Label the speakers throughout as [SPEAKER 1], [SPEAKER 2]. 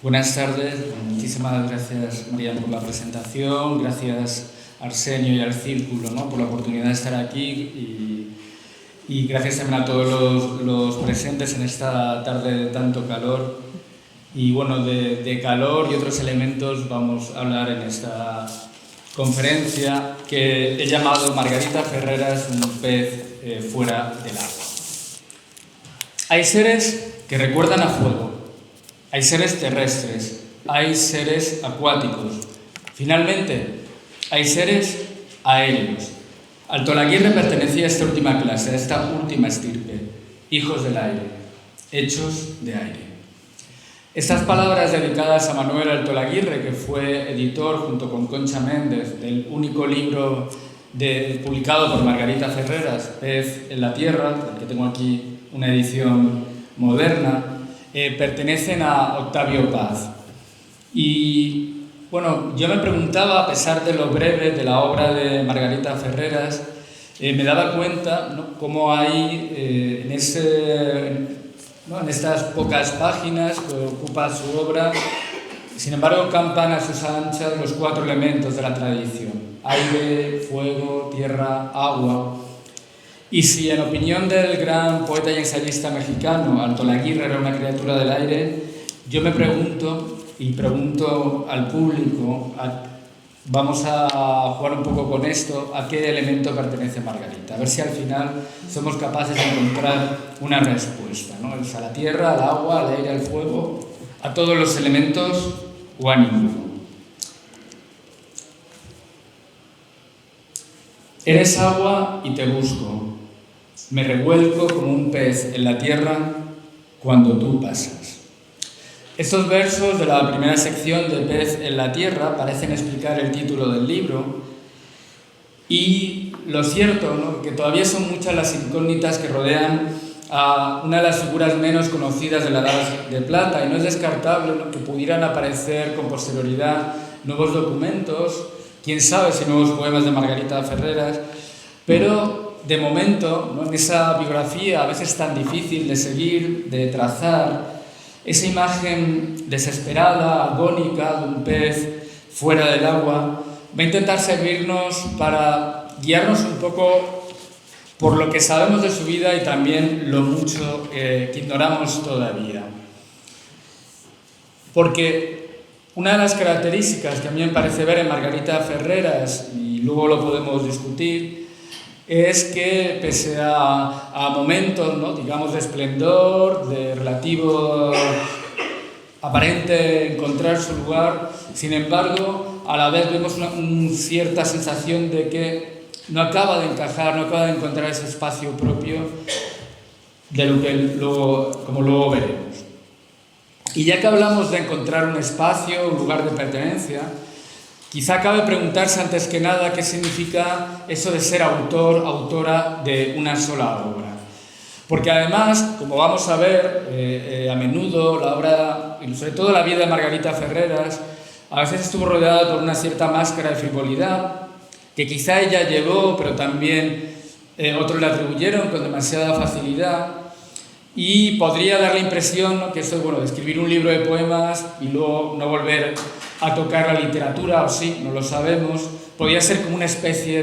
[SPEAKER 1] Buenas tardes, muchísimas gracias María por la presentación, gracias a Arsenio y al Círculo, ¿no?, por la oportunidad de estar aquí y gracias también a todos los presentes en esta tarde de tanto calor. Y bueno, de calor y otros elementos vamos a hablar en esta conferencia que he llamado Margarita Ferreras, un pez fuera del agua. Hay seres que recuerdan a fuego. Hay seres terrestres, hay seres acuáticos. Finalmente, hay seres aéreos. Altolaguirre pertenecía a esta última clase, a esta última estirpe, hijos del aire, hechos de aire. Estas palabras dedicadas a Manuel Altolaguirre, que fue editor junto con Concha Méndez del único libro publicado por Margarita Ferreras, Pez en la Tierra, del que tengo aquí una edición moderna, pertenecen a Octavio Paz. Y bueno, yo me preguntaba, a pesar de lo breve de la obra de Margarita Ferreras, me daba cuenta, ¿no?, cómo hay en estas pocas páginas que ocupa su obra, sin embargo, campan a sus anchas los cuatro elementos de la tradición: aire, fuego, tierra, agua. Y si en opinión del gran poeta y ensayista mexicano Altolaguirre era una criatura del aire, yo me pregunto, y pregunto al público, vamos a jugar un poco con esto, a qué elemento pertenece Margarita, a ver si al final somos capaces de encontrar una respuesta, ¿no? ¿Es a la tierra, al agua, al aire, al fuego, a todos los elementos o a ninguno? Eres agua y te busco. Me revuelco como un pez en la tierra cuando tú pasas. Estos versos de la primera sección de Pez en la Tierra parecen explicar el título del libro, y lo cierto, ¿no?, que todavía son muchas las incógnitas que rodean a una de las figuras menos conocidas de la Edad de Plata, y no es descartable, ¿no?, que pudieran aparecer con posterioridad nuevos documentos, quién sabe si nuevos poemas de Margarita Ferreras, pero de momento, ¿no?, en esa biografía a veces tan difícil de seguir, de trazar, esa imagen desesperada, agónica de un pez fuera del agua, va a intentar servirnos para guiarnos un poco por lo que sabemos de su vida y también lo mucho que ignoramos todavía. Porque una de las características que a mí me parece ver en Margarita Ferreras, y luego lo podemos discutir, es que pese a momentos, ¿no?, digamos, de esplendor, de relativo aparente encontrar su lugar, sin embargo, a la vez vemos una cierta sensación de que no acaba de encajar, no acaba de encontrar ese espacio propio, de lo que como luego veremos. Y ya que hablamos de encontrar un espacio, un lugar de pertenencia, quizá cabe preguntarse antes que nada qué significa eso de ser autor, autora de una sola obra. Porque además, como vamos a ver, a menudo la obra, y sobre todo la vida de Margarita Ferreras, a veces estuvo rodeada por una cierta máscara de frivolidad, que quizá ella llevó, pero también otros le atribuyeron con demasiada facilidad, y podría dar la impresión, ¿no?, que esto es, bueno, de escribir un libro de poemas y luego no volver a tocar la literatura, o sí, no lo sabemos, podría ser como una especie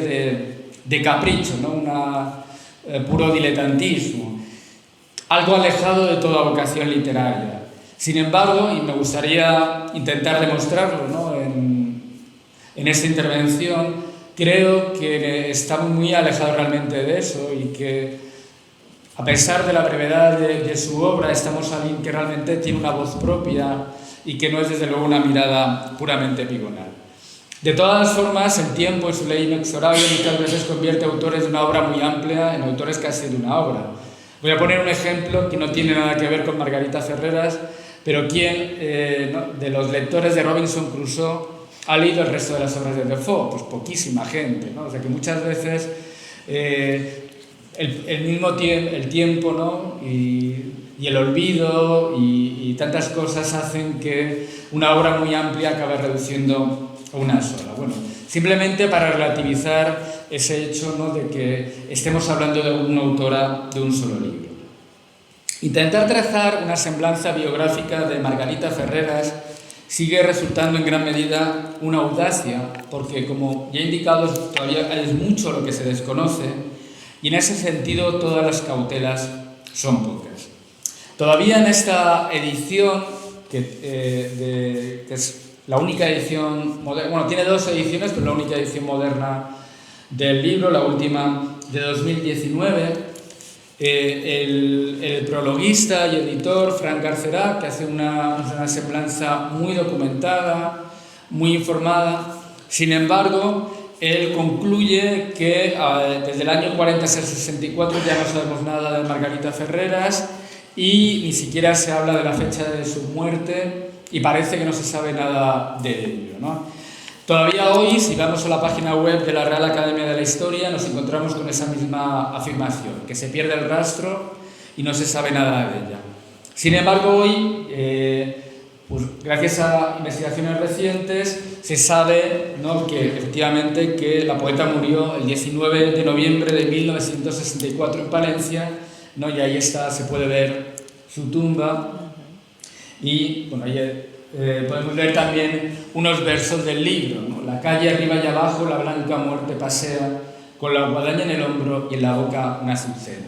[SPEAKER 1] de capricho, ¿no?, puro diletantismo, algo alejado de toda vocación literaria. Sin embargo, y me gustaría intentar demostrarlo, ¿no?, en esta intervención, creo que está muy alejado realmente de eso, y que a pesar de la brevedad de su obra, estamos alguien que realmente tiene una voz propia y que no es desde luego una mirada puramente pigonal. De todas formas, el tiempo y su ley inexorable muchas veces convierte autores de una obra muy amplia en autores casi de una obra. Voy a poner un ejemplo que no tiene nada que ver con Margarita Ferreras, pero ¿quién de los lectores de Robinson Crusoe ha leído el resto de las obras de Defoe? Pues poquísima gente, ¿no? O sea que muchas veces el tiempo, ¿no?, y el olvido y tantas cosas hacen que una obra muy amplia acabe reduciendo a una sola. Bueno, simplemente para relativizar ese hecho, ¿no?, de que estemos hablando de una autora de un solo libro. Intentar trazar una semblanza biográfica de Margarita Ferreras sigue resultando en gran medida una audacia, porque como ya he indicado, todavía es mucho lo que se desconoce, y en ese sentido todas las cautelas son pocas. Todavía en esta edición, que es la única edición moderna, bueno, tiene dos ediciones, pero la única edición moderna del libro, la última de 2019, el prologuista y editor Fran Garcerá, que hace una semblanza muy documentada, muy informada. Sin embargo, él concluye que desde el año 40 hasta el 64 ya no sabemos nada de Margarita Ferreras y ni siquiera se habla de la fecha de su muerte y parece que no se sabe nada de ello, ¿no? Todavía hoy, si vamos a la página web de la Real Academia de la Historia, nos encontramos con esa misma afirmación, que se pierde el rastro y no se sabe nada de ella. Sin embargo, hoy, pues, gracias a investigaciones recientes, se sabe, ¿no?, que efectivamente que la poeta murió el 19 de noviembre de 1964 en Palencia, ¿no?, y ahí está, se puede ver su tumba. Y bueno, ahí podemos leer también unos versos del libro, ¿no? La calle arriba y abajo, la blanca muerte pasea, con la guadaña en el hombro y en la boca una azucena,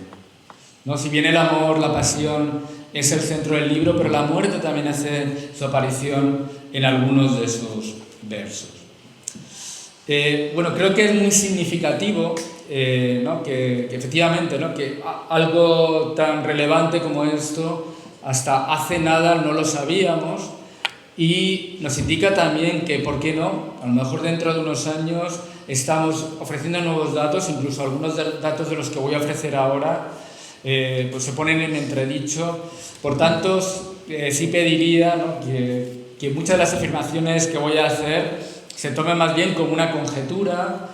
[SPEAKER 1] ¿no? Si bien el amor, la pasión es el centro del libro, pero la muerte también hace su aparición en algunos de esos versos. Bueno, creo que es muy significativo, ¿no?, que efectivamente, ¿no?, que algo tan relevante como esto hasta hace nada no lo sabíamos, y nos indica también que, ¿por qué no?, a lo mejor dentro de unos años estamos ofreciendo nuevos datos, incluso algunos datos de los que voy a ofrecer ahora pues se ponen en entredicho. Por tanto, sí pediría, ¿no?, que muchas de las afirmaciones que voy a hacer se tomen más bien como una conjetura,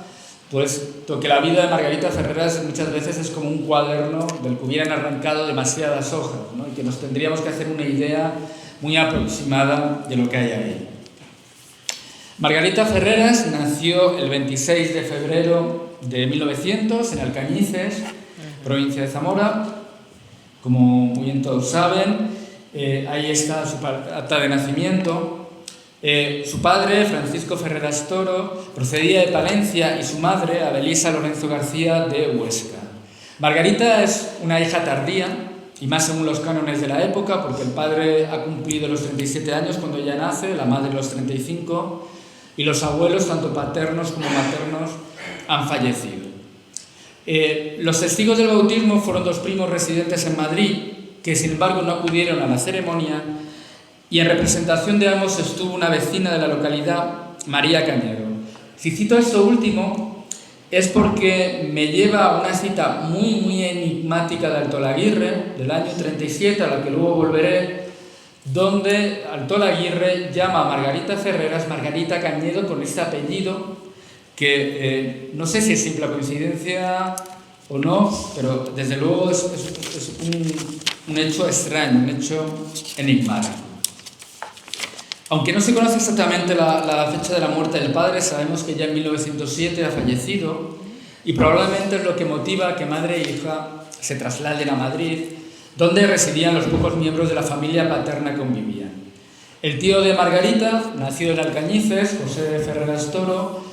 [SPEAKER 1] puesto que la vida de Margarita Ferreras muchas veces es como un cuaderno del que hubieran arrancado demasiadas hojas, ¿no?, y que nos tendríamos que hacer una idea muy aproximada de lo que hay ahí. Margarita Ferreras nació el 26 de febrero de 1900 en Alcañices, provincia de Zamora, como muy bien todos saben. Ahí está su acta de nacimiento. Su padre, Francisco Ferreras Toro, procedía de Palencia y su madre, Abelisa Lorenzo García, de Huesca. Margarita es una hija tardía, y más según los cánones de la época, porque el padre ha cumplido los 37 años cuando ella nace, la madre los 35, y los abuelos, tanto paternos como maternos, han fallecido. Los testigos del bautismo fueron dos primos residentes en Madrid, que sin embargo no acudieron a la ceremonia, y en representación de ambos estuvo una vecina de la localidad, María Cañedo. Si cito esto último, es porque me lleva a una cita muy enigmática de Altolaguirre, del año 37, a la que luego volveré, donde Altolaguirre llama a Margarita Ferreras Margarita Cañedo con este apellido, que no sé si es simple coincidencia o no, pero desde luego es un hecho extraño, un hecho enigmático. Aunque no se conoce exactamente la fecha de la muerte del padre, sabemos que ya en 1907 ha fallecido, y probablemente es lo que motiva que madre e hija se trasladen a Madrid, donde residían los pocos miembros de la familia paterna que convivían. El tío de Margarita, nacido en Alcañices, José Ferreras Toro,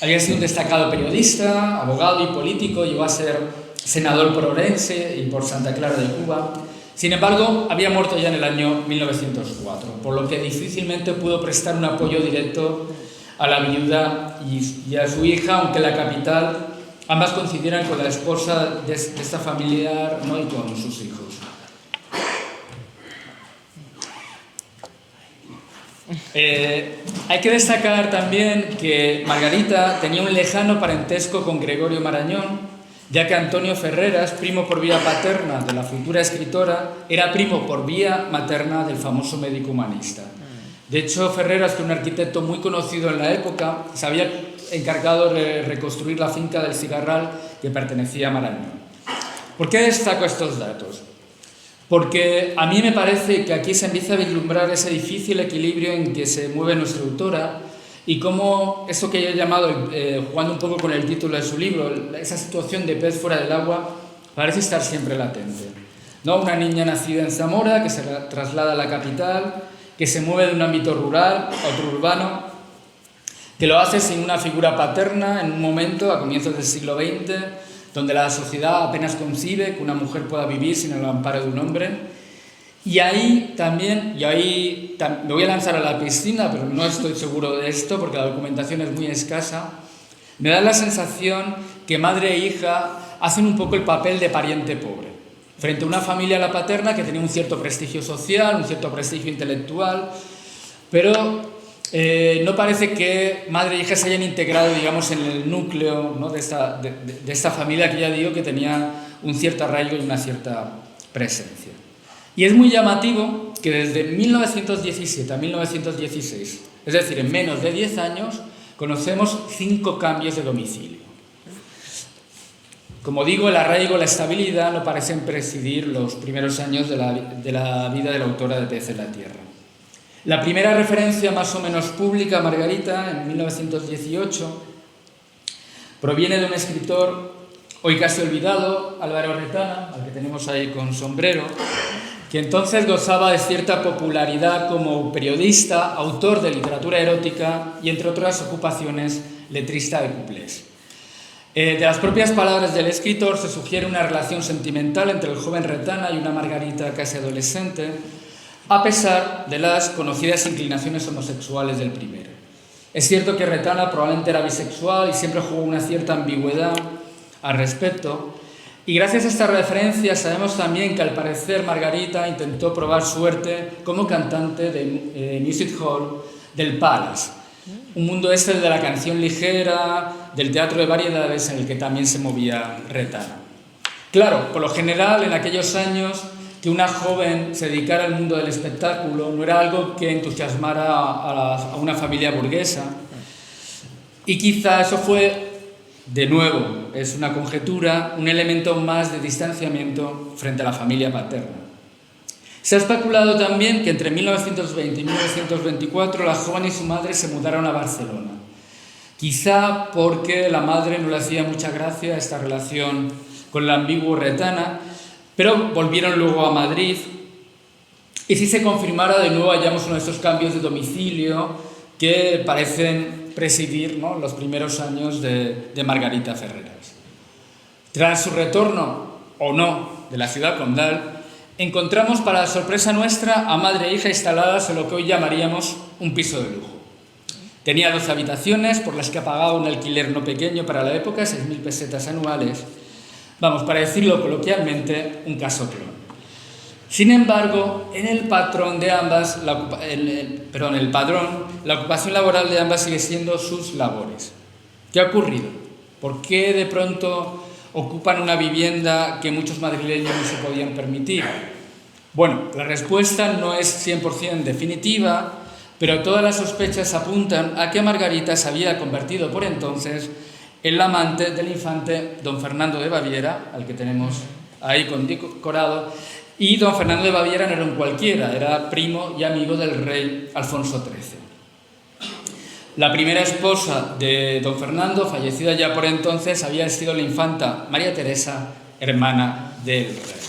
[SPEAKER 1] había sido un destacado periodista, abogado y político, llegó a ser senador por Orense y por Santa Clara de Cuba. Sin embargo, había muerto ya en el año 1904, por lo que difícilmente pudo prestar un apoyo directo a la viuda y a su hija, aunque en la capital ambas coincidieran con la esposa de esta familiar, ¿no?, y con sus hijos. Hay que destacar también que Margarita tenía un lejano parentesco con Gregorio Marañón, ya que Antonio Ferreras, primo por vía paterna de la futura escritora, era primo por vía materna del famoso médico humanista. De hecho, Ferreras, que era un arquitecto muy conocido en la época, se había encargado de reconstruir la finca del Cigarral que pertenecía a Marañón. ¿Por qué destaco estos datos? Porque a mí me parece que aquí se empieza a vislumbrar ese difícil equilibrio en que se mueve nuestra autora, y cómo eso que yo he llamado, jugando un poco con el título de su libro, esa situación de pez fuera del agua, parece estar siempre latente, ¿no? Una niña nacida en Zamora que se traslada a la capital, que se mueve de un ámbito rural a otro urbano, que lo hace sin una figura paterna en un momento, a comienzos del siglo XX, donde la sociedad apenas concibe que una mujer pueda vivir sin el amparo de un hombre. Y ahí también, me voy a lanzar a la piscina, pero no estoy seguro de esto porque la documentación es muy escasa, me da la sensación que madre e hija hacen un poco el papel de pariente pobre, frente a una familia, la paterna, que tenía un cierto prestigio social, un cierto prestigio intelectual, pero no parece que madre e hija se hayan integrado, digamos, en el núcleo, ¿no?, de esta familia que ya digo que tenía un cierto arraigo y una cierta presencia. Y es muy llamativo que desde 1917 a 1916, es decir, en menos de 10 años, conocemos 5 cambios de domicilio. Como digo, el arraigo y la estabilidad no parecen presidir los primeros años de la vida de la autora de Pez en la Tierra. La primera referencia más o menos pública a Margarita, en 1918, proviene de un escritor hoy casi olvidado, Álvaro Retana, al que tenemos ahí con sombrero, que entonces gozaba de cierta popularidad como periodista, autor de literatura erótica y, entre otras ocupaciones, letrista de cuplés. De las propias palabras del escritor se sugiere una relación sentimental entre el joven Retana y una Margarita casi adolescente, a pesar de las conocidas inclinaciones homosexuales del primero. Es cierto que Retana probablemente era bisexual y siempre jugó una cierta ambigüedad al respecto, y gracias a esta referencia sabemos también que al parecer Margarita intentó probar suerte como cantante de Music Hall del Palace, un mundo este de la canción ligera, del teatro de variedades en el que también se movía Retana. Claro, por lo general en aquellos años que una joven se dedicara al mundo del espectáculo no era algo que entusiasmara a una familia burguesa, y quizá eso fue, de nuevo, es una conjetura, un elemento más de distanciamiento frente a la familia paterna. Se ha especulado también que entre 1920 y 1924 la joven y su madre se mudaron a Barcelona. Quizá porque la madre no le hacía mucha gracia esta relación con la ambigua Retana, pero volvieron luego a Madrid. Y si se confirmara, de nuevo hallamos uno de estos cambios de domicilio que parecen presidir, ¿no?, los primeros años de Margarita Ferreras. Tras su retorno, o no, de la ciudad condal, encontramos, para sorpresa nuestra, a madre e hija instaladas en lo que hoy llamaríamos un piso de lujo. Tenía 12 habitaciones, por las que pagaba un alquiler no pequeño para la época, 6.000 pesetas anuales. Vamos, para decirlo coloquialmente, un casoplón. Sin embargo, en el padrón de ambas, la ocupación laboral de ambas sigue siendo sus labores. ¿Qué ha ocurrido? ¿Por qué de pronto ocupan una vivienda que muchos madrileños no se podían permitir? Bueno, la respuesta no es 100% definitiva, pero todas las sospechas apuntan a que Margarita se había convertido por entonces en la amante del infante don Fernando de Baviera, al que tenemos ahí condecorado. Y don Fernando de Baviera no era un cualquiera, era primo y amigo del rey Alfonso XIII. La primera esposa de don Fernando, fallecida ya por entonces, había sido la infanta María Teresa, hermana del rey.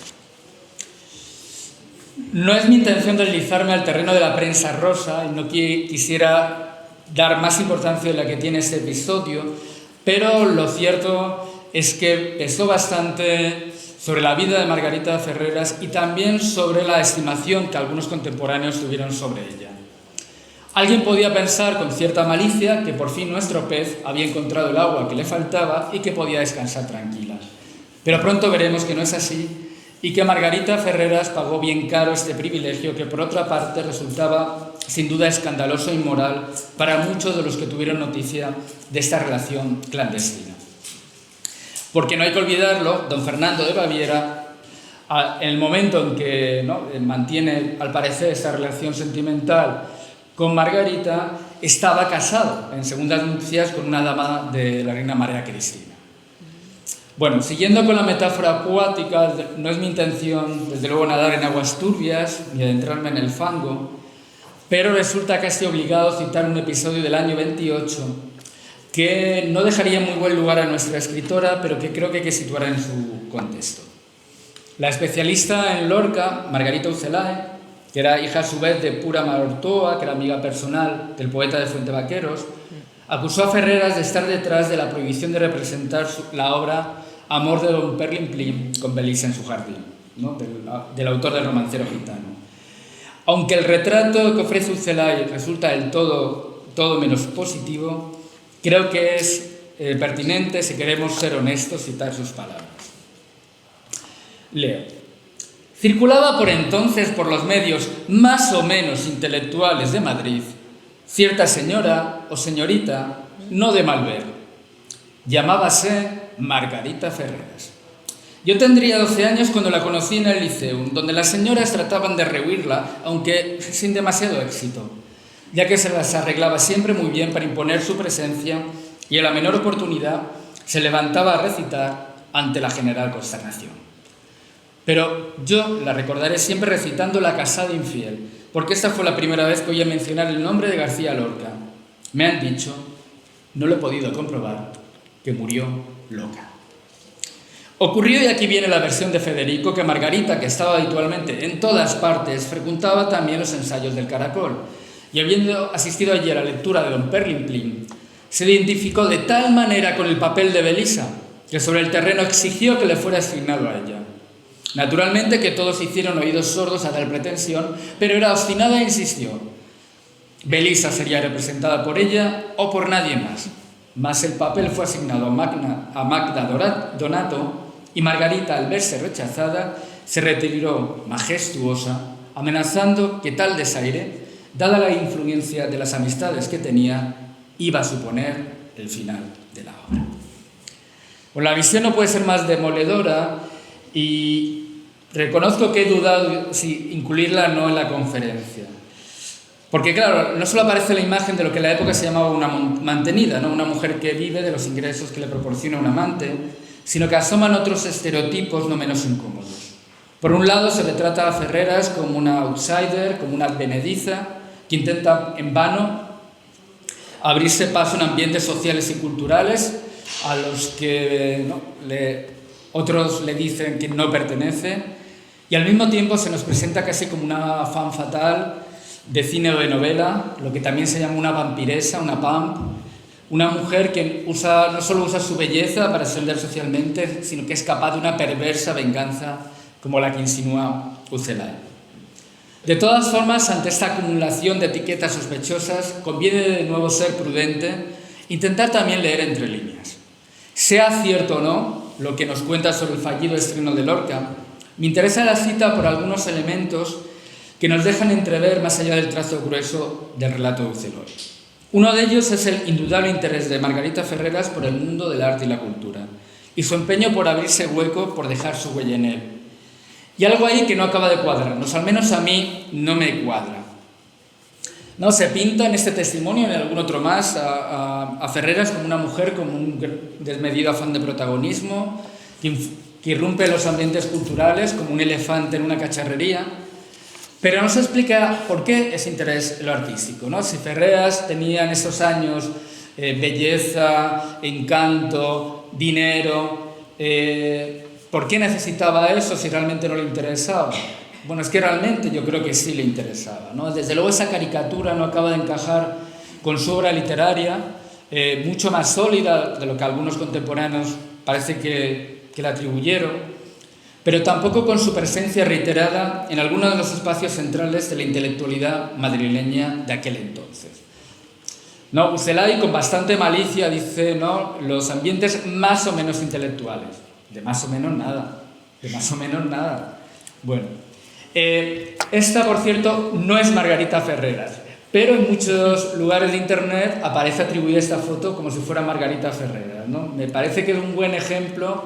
[SPEAKER 1] No es mi intención deslizarme al terreno de la prensa rosa, y no quisiera dar más importancia de la que tiene este episodio, pero lo cierto es que pesó bastante sobre la vida de Margarita Ferreras y también sobre la estimación que algunos contemporáneos tuvieron sobre ella. Alguien podía pensar con cierta malicia que por fin nuestro pez había encontrado el agua que le faltaba y que podía descansar tranquila. Pero pronto veremos que no es así y que Margarita Ferreras pagó bien caro este privilegio que, por otra parte, resultaba sin duda escandaloso e inmoral para muchos de los que tuvieron noticia de esta relación clandestina. Porque no hay que olvidarlo, don Fernando de Baviera, en el momento en que mantiene, al parecer, esta relación sentimental con Margarita, estaba casado en segundas nupcias con una dama de la reina María Cristina. Bueno, siguiendo con la metáfora acuática, no es mi intención, desde luego, nadar en aguas turbias ni adentrarme en el fango, pero resulta casi obligado citar un episodio del año 28 que no dejaría muy buen lugar a nuestra escritora, pero que creo que hay que situar en su contexto. La especialista en Lorca, Margarita Ucelae, que era hija a su vez de Pura Martoa, que era amiga personal del poeta de Fuentevaqueros, acusó a Ferreras de estar detrás de la prohibición de representar la obra Amor de Don Perlin Plin con Belisa en su jardín, ¿no? del autor del Romancero Gitano. Aunque el retrato que ofrece Ucelay resulta del todo menos positivo, creo que es pertinente, si queremos ser honestos, citar sus palabras. Leo. Circulaba por entonces por los medios más o menos intelectuales de Madrid cierta señora o señorita no de mal ver. Llamábase Margarita Ferreras. Yo tendría 12 años cuando la conocí en el Liceum, donde las señoras trataban de rehuirla, aunque sin demasiado éxito, ya que se las arreglaba siempre muy bien para imponer su presencia y a la menor oportunidad se levantaba a recitar ante la general consternación. Pero yo la recordaré siempre recitando La casada infiel, porque esta fue la primera vez que oí mencionar el nombre de García Lorca. Me han dicho, no lo he podido comprobar, que murió loca. Ocurrió, y aquí viene la versión de Federico, que Margarita, que estaba habitualmente en todas partes, frecuentaba también los ensayos del Caracol, y habiendo asistido allí a la lectura de Don Perlin Plin, se identificó de tal manera con el papel de Belisa, que sobre el terreno exigió que le fuera asignado a ella. Naturalmente que todos hicieron oídos sordos a tal pretensión, pero era obstinada e insistió. Belisa sería representada por ella o por nadie más, mas el papel fue asignado a Magda Donato, y Margarita, al verse rechazada, se retiró majestuosa, amenazando que tal desaire, dada la influencia de las amistades que tenía, iba a suponer el final de la obra. Bueno, la visión no puede ser más demoledora y reconozco que he dudado si incluirla o no en la conferencia. Porque claro, no solo aparece la imagen de lo que en la época se llamaba una mantenida, ¿no? Una mujer que vive de los ingresos que le proporciona un amante, sino que asoman otros estereotipos no menos incómodos. Por un lado, se retrata a Ferreras como una outsider, como una advenediza, que intenta en vano abrirse paso en ambientes sociales y culturales a los que otros le dicen que no pertenece, y al mismo tiempo se nos presenta casi como una femme fatale de cine o de novela, lo que también se llama una vampiresa, una vamp, una mujer que no solo usa su belleza para ascender socialmente, sino que es capaz de una perversa venganza como la que insinúa Ucelay. De todas formas, ante esta acumulación de etiquetas sospechosas, conviene de nuevo ser prudente, intentar también leer entre líneas. Sea cierto o no lo que nos cuenta sobre el fallido estreno de Lorca, me interesa la cita por algunos elementos que nos dejan entrever más allá del trazo grueso del relato de Ucelay. Uno de ellos es el indudable interés de Margarita Ferreras por el mundo del arte y la cultura, y su empeño por abrirse hueco, por dejar su huella en él. Y algo ahí que no acaba de cuadrarnos, al menos a mí no me cuadra. No, se pinta en este testimonio, en algún otro más, a Ferreras como una mujer con un desmedido afán de protagonismo, que irrumpe en los ambientes culturales como un elefante en una cacharrería, pero no se explica por qué ese interés en lo artístico, ¿no? Si Ferreras tenía en esos años belleza, encanto, dinero, ¿por qué necesitaba eso si realmente no le interesaba? Bueno, es que realmente yo creo que sí le interesaba, ¿no? Desde luego esa caricatura no acaba de encajar con su obra literaria, mucho más sólida de lo que algunos contemporáneos parece que le atribuyeron, pero tampoco con su presencia reiterada en algunos de los espacios centrales de la intelectualidad madrileña de aquel entonces. No, Ucelay con bastante malicia dice, ¿no?, los ambientes más o menos intelectuales. De más o menos nada, de más o menos nada. Bueno, esta, por cierto, no es Margarita Ferreras, pero en muchos lugares de internet aparece atribuida esta foto como si fuera Margarita Ferreras, ¿no? Me parece que es un buen ejemplo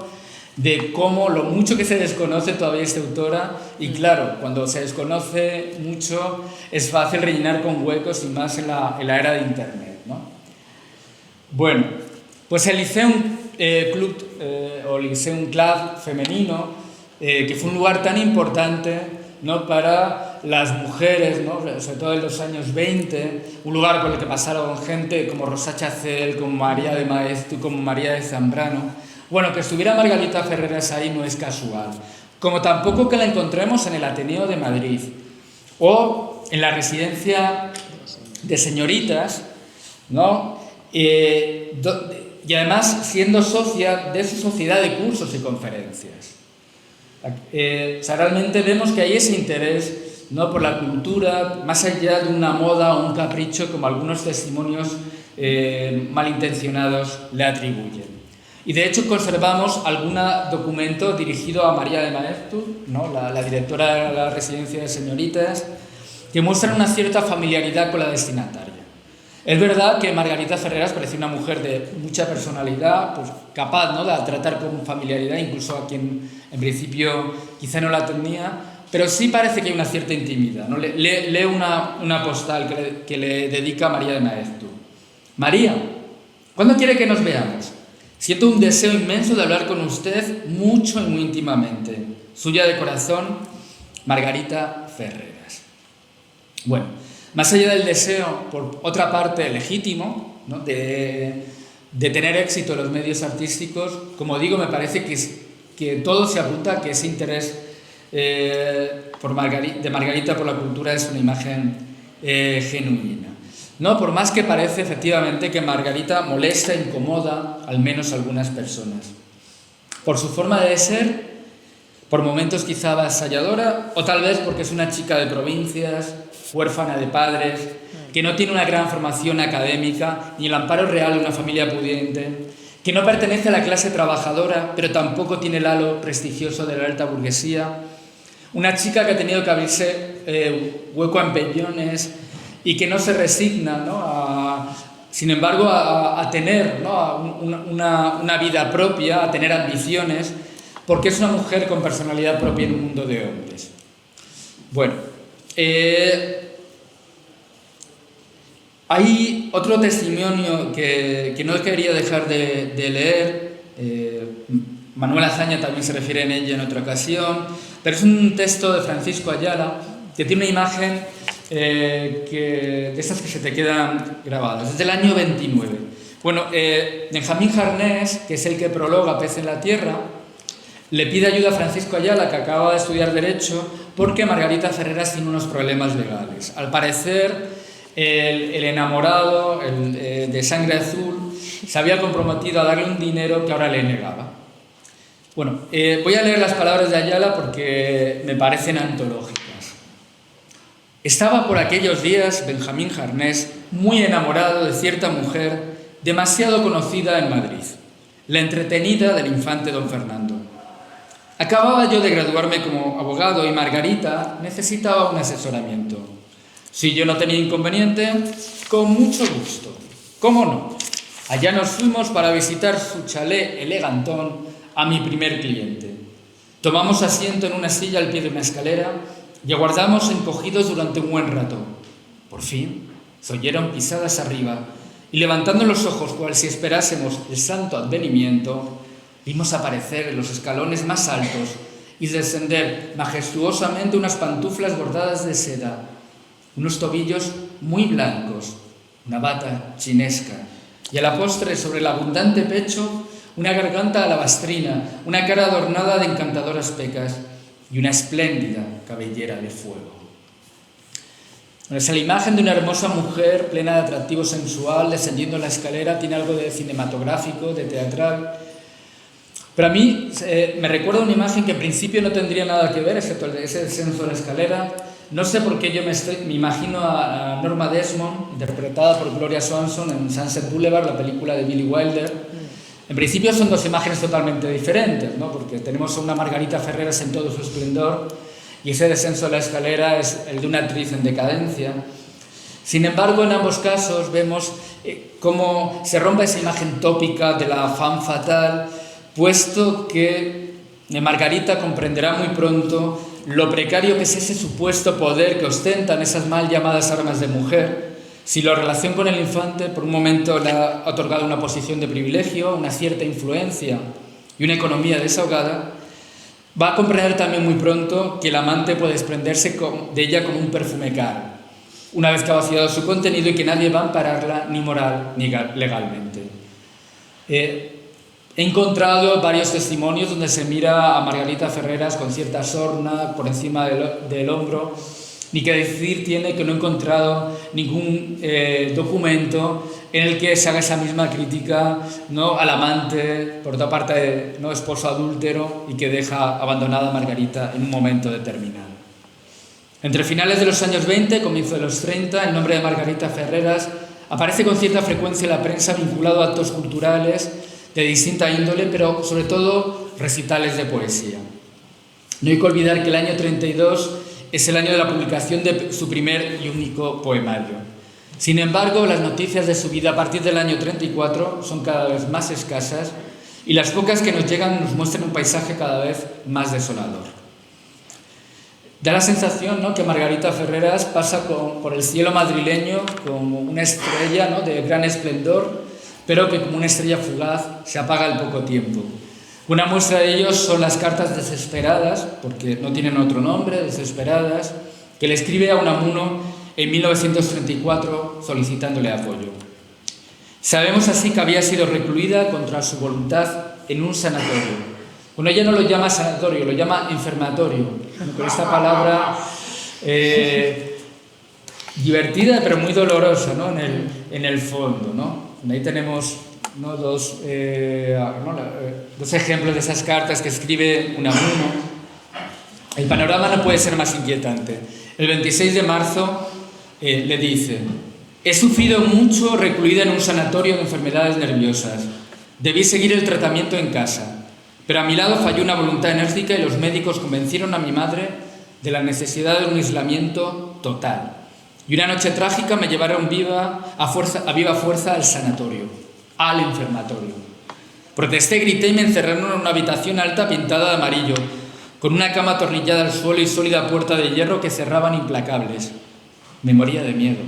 [SPEAKER 1] de cómo lo mucho que se desconoce todavía esta autora, y claro, cuando se desconoce mucho es fácil rellenar con huecos, y más en la era de internet, ¿no? Bueno, pues el Lyceum Club o Lyceum Club femenino, que fue un lugar tan importante, ¿no?, para las mujeres, ¿no?, sobre todo en los años 20, un lugar por el que pasaron gente como Rosa Chacel, como María de Maeztu, como María de Zambrano. Bueno, que estuviera Margarita Ferreras ahí no es casual, como tampoco que la encontremos en el Ateneo de Madrid, O en la residencia de señoritas, ¿no? Y además siendo socia de su sociedad de cursos y conferencias. O sea, realmente vemos que hay ese interés, ¿no?, por la cultura, más allá de una moda o un capricho, como algunos testimonios malintencionados le atribuyen. Y de hecho conservamos algún documento dirigido a María de Maeztu, ¿no?, la directora de la residencia de señoritas, que muestra una cierta familiaridad con la destinataria. Es verdad que Margarita Ferreras parecía una mujer de mucha personalidad, pues capaz, ¿no?, de tratar con familiaridad, incluso a quien en principio quizá no la tenía, pero sí parece que hay una cierta intimidad, ¿no? Leo una postal que le dedica a María de Maeztu. María, ¿cuándo quiere que nos veamos? Siento un deseo inmenso de hablar con usted mucho y muy íntimamente. Suya de corazón, Margarita Ferreras. Bueno, más allá del deseo, por otra parte, legítimo, ¿no?, de tener éxito en los medios artísticos, como digo, me parece que todo se apunta a que ese interés de Margarita por la cultura es una imagen genuina. No, por más que parece efectivamente que Margarita molesta e incomoda al menos a algunas personas. Por su forma de ser, por momentos quizá avasalladora, o tal vez porque es una chica de provincias, huérfana de padres, que no tiene una gran formación académica ni el amparo real de una familia pudiente, que no pertenece a la clase trabajadora, pero tampoco tiene el halo prestigioso de la alta burguesía, una chica que ha tenido que abrirse hueco a empellones y que no se resigna, ¿no?, sin embargo, a tener, ¿no?, una vida propia, a tener ambiciones, porque es una mujer con personalidad propia en un mundo de hombres. Bueno, hay otro testimonio que no quería dejar de leer. Manuel Azaña también se refiere en ella en otra ocasión, pero es un texto de Francisco Ayala que tiene una imagen de esas que se te quedan grabadas, desde el año 29. Bueno, Benjamín Jarnés, que es el que prologa Pez en la Tierra, le pide ayuda a Francisco Ayala, que acaba de estudiar Derecho, porque Margarita Ferreras tiene unos problemas legales. Al parecer, el enamorado de Sangre Azul se había comprometido a darle un dinero que ahora le negaba. Bueno, voy a leer las palabras de Ayala porque me parecen antológicas. Estaba por aquellos días Benjamín Jarnés muy enamorado de cierta mujer demasiado conocida en Madrid, la entretenida del infante don Fernando. Acababa yo de graduarme como abogado y Margarita necesitaba un asesoramiento. Si yo no tenía inconveniente, con mucho gusto. ¿Cómo no? Allá nos fuimos para visitar su chalet elegantón a mi primer cliente. Tomamos asiento en una silla al pie de una escalera y aguardamos encogidos durante un buen rato. Por fin, se oyeron pisadas arriba y levantando los ojos cual si esperásemos el santo advenimiento, vimos aparecer en los escalones más altos y descender majestuosamente unas pantuflas bordadas de seda, unos tobillos muy blancos, una bata chinesca y a la postre sobre el abundante pecho una garganta alabastrina, una cara adornada de encantadoras pecas y una espléndida cabellera de fuego. La imagen de una hermosa mujer plena de atractivo sensual descendiendo la escalera tiene algo de cinematográfico, de teatral. Pero a mí me recuerda una imagen que en principio no tendría nada que ver, excepto ese descenso de la escalera. No sé por qué yo me imagino a Norma Desmond, interpretada por Gloria Swanson en Sunset Boulevard, la película de Billy Wilder. En principio son dos imágenes totalmente diferentes, ¿no?, porque tenemos a una Margarita Ferreras en todo su esplendor y ese descenso de la escalera es el de una actriz en decadencia. Sin embargo, en ambos casos vemos cómo se rompe esa imagen tópica de la femme fatale, puesto que Margarita comprenderá muy pronto lo precario que es ese supuesto poder que ostentan esas mal llamadas armas de mujer. Si la relación con el infante por un momento le ha otorgado una posición de privilegio, una cierta influencia y una economía desahogada, va a comprender también muy pronto que el amante puede desprenderse de ella como un perfume caro, una vez que ha vaciado su contenido y que nadie va a ampararla ni moral ni legalmente. He encontrado varios testimonios donde se mira a Margarita Ferreras con cierta sorna por encima del hombro, ni que decir tiene que no he encontrado ningún documento en el que se haga esa misma crítica, ¿no?, al amante, por otra parte, ¿no?, esposo adúltero, y que deja abandonada a Margarita en un momento determinado. Entre finales de los años 20 y comienzo de los 30, el nombre de Margarita Ferreras aparece con cierta frecuencia en la prensa vinculado a actos culturales de distinta índole, pero sobre todo recitales de poesía. No hay que olvidar que el año 32 es el año de la publicación de su primer y único poemario. Sin embargo, las noticias de su vida a partir del año 34 son cada vez más escasas y las pocas que nos llegan nos muestran un paisaje cada vez más desolador. Da la sensación, ¿no?, que Margarita Ferreras pasa por el cielo madrileño como una estrella, ¿no?, de gran esplendor, pero que como una estrella fugaz se apaga al poco tiempo. Una muestra de ello son las cartas desesperadas, porque no tienen otro nombre, desesperadas, que le escribe a Unamuno en 1934 solicitándole apoyo. Sabemos así que había sido recluida contra su voluntad en un sanatorio. Bueno, ella no lo llama sanatorio, lo llama enfermatorio, con esta palabra divertida pero muy dolorosa, ¿no?, en el fondo, ¿no? Ahí tenemos, ¿no?, dos ejemplos de esas cartas que escribe Unamuno. El panorama no puede ser más inquietante. El 26 de marzo le dice: he sufrido mucho recluida en un sanatorio de enfermedades nerviosas. Debí seguir el tratamiento en casa, pero a mi lado falló una voluntad enérgica y los médicos convencieron a mi madre de la necesidad de un aislamiento total. Y una noche trágica me llevaron a viva fuerza al sanatorio, al enfermatorio. Protesté, grité y me encerraron en una habitación alta pintada de amarillo, con una cama atornillada al suelo y sólida puerta de hierro que cerraban implacables. Me moría de miedo.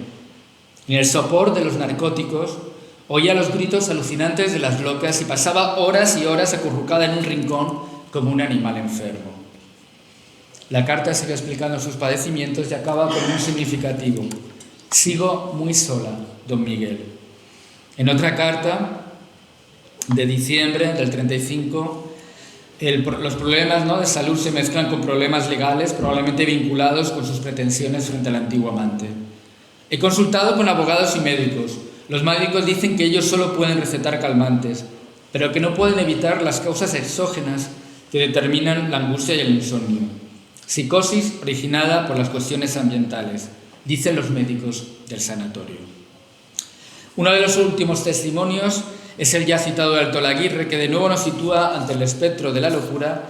[SPEAKER 1] En el sopor de los narcóticos oía los gritos alucinantes de las locas y pasaba horas y horas acurrucada en un rincón como un animal enfermo. La carta sigue explicando sus padecimientos y acaba con un significativo: sigo muy sola, don Miguel. En otra carta de diciembre del 35, los problemas, ¿no?, de salud se mezclan con problemas legales, probablemente vinculados con sus pretensiones frente al antiguo amante. He consultado con abogados y médicos. Los médicos dicen que ellos solo pueden recetar calmantes, pero que no pueden evitar las causas exógenas que determinan la angustia y el insomnio. Psicosis originada por las cuestiones ambientales, dicen los médicos del sanatorio. Uno de los últimos testimonios es el ya citado de Alto Laguirre, que de nuevo nos sitúa ante el espectro de la locura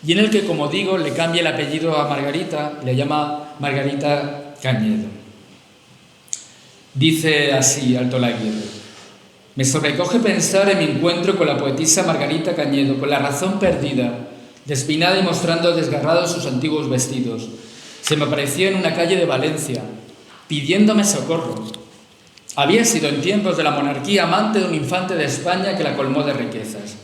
[SPEAKER 1] y en el que, como digo, le cambia el apellido a Margarita, le llama Margarita Cañedo. Dice así Alto Laguirre: me sobrecoge pensar en mi encuentro con la poetisa Margarita Cañedo, con la razón perdida, despeinada y mostrando desgarrados sus antiguos vestidos. Se me apareció en una calle de Valencia, pidiéndome socorro. Había sido en tiempos de la monarquía amante de un infante de España que la colmó de riquezas.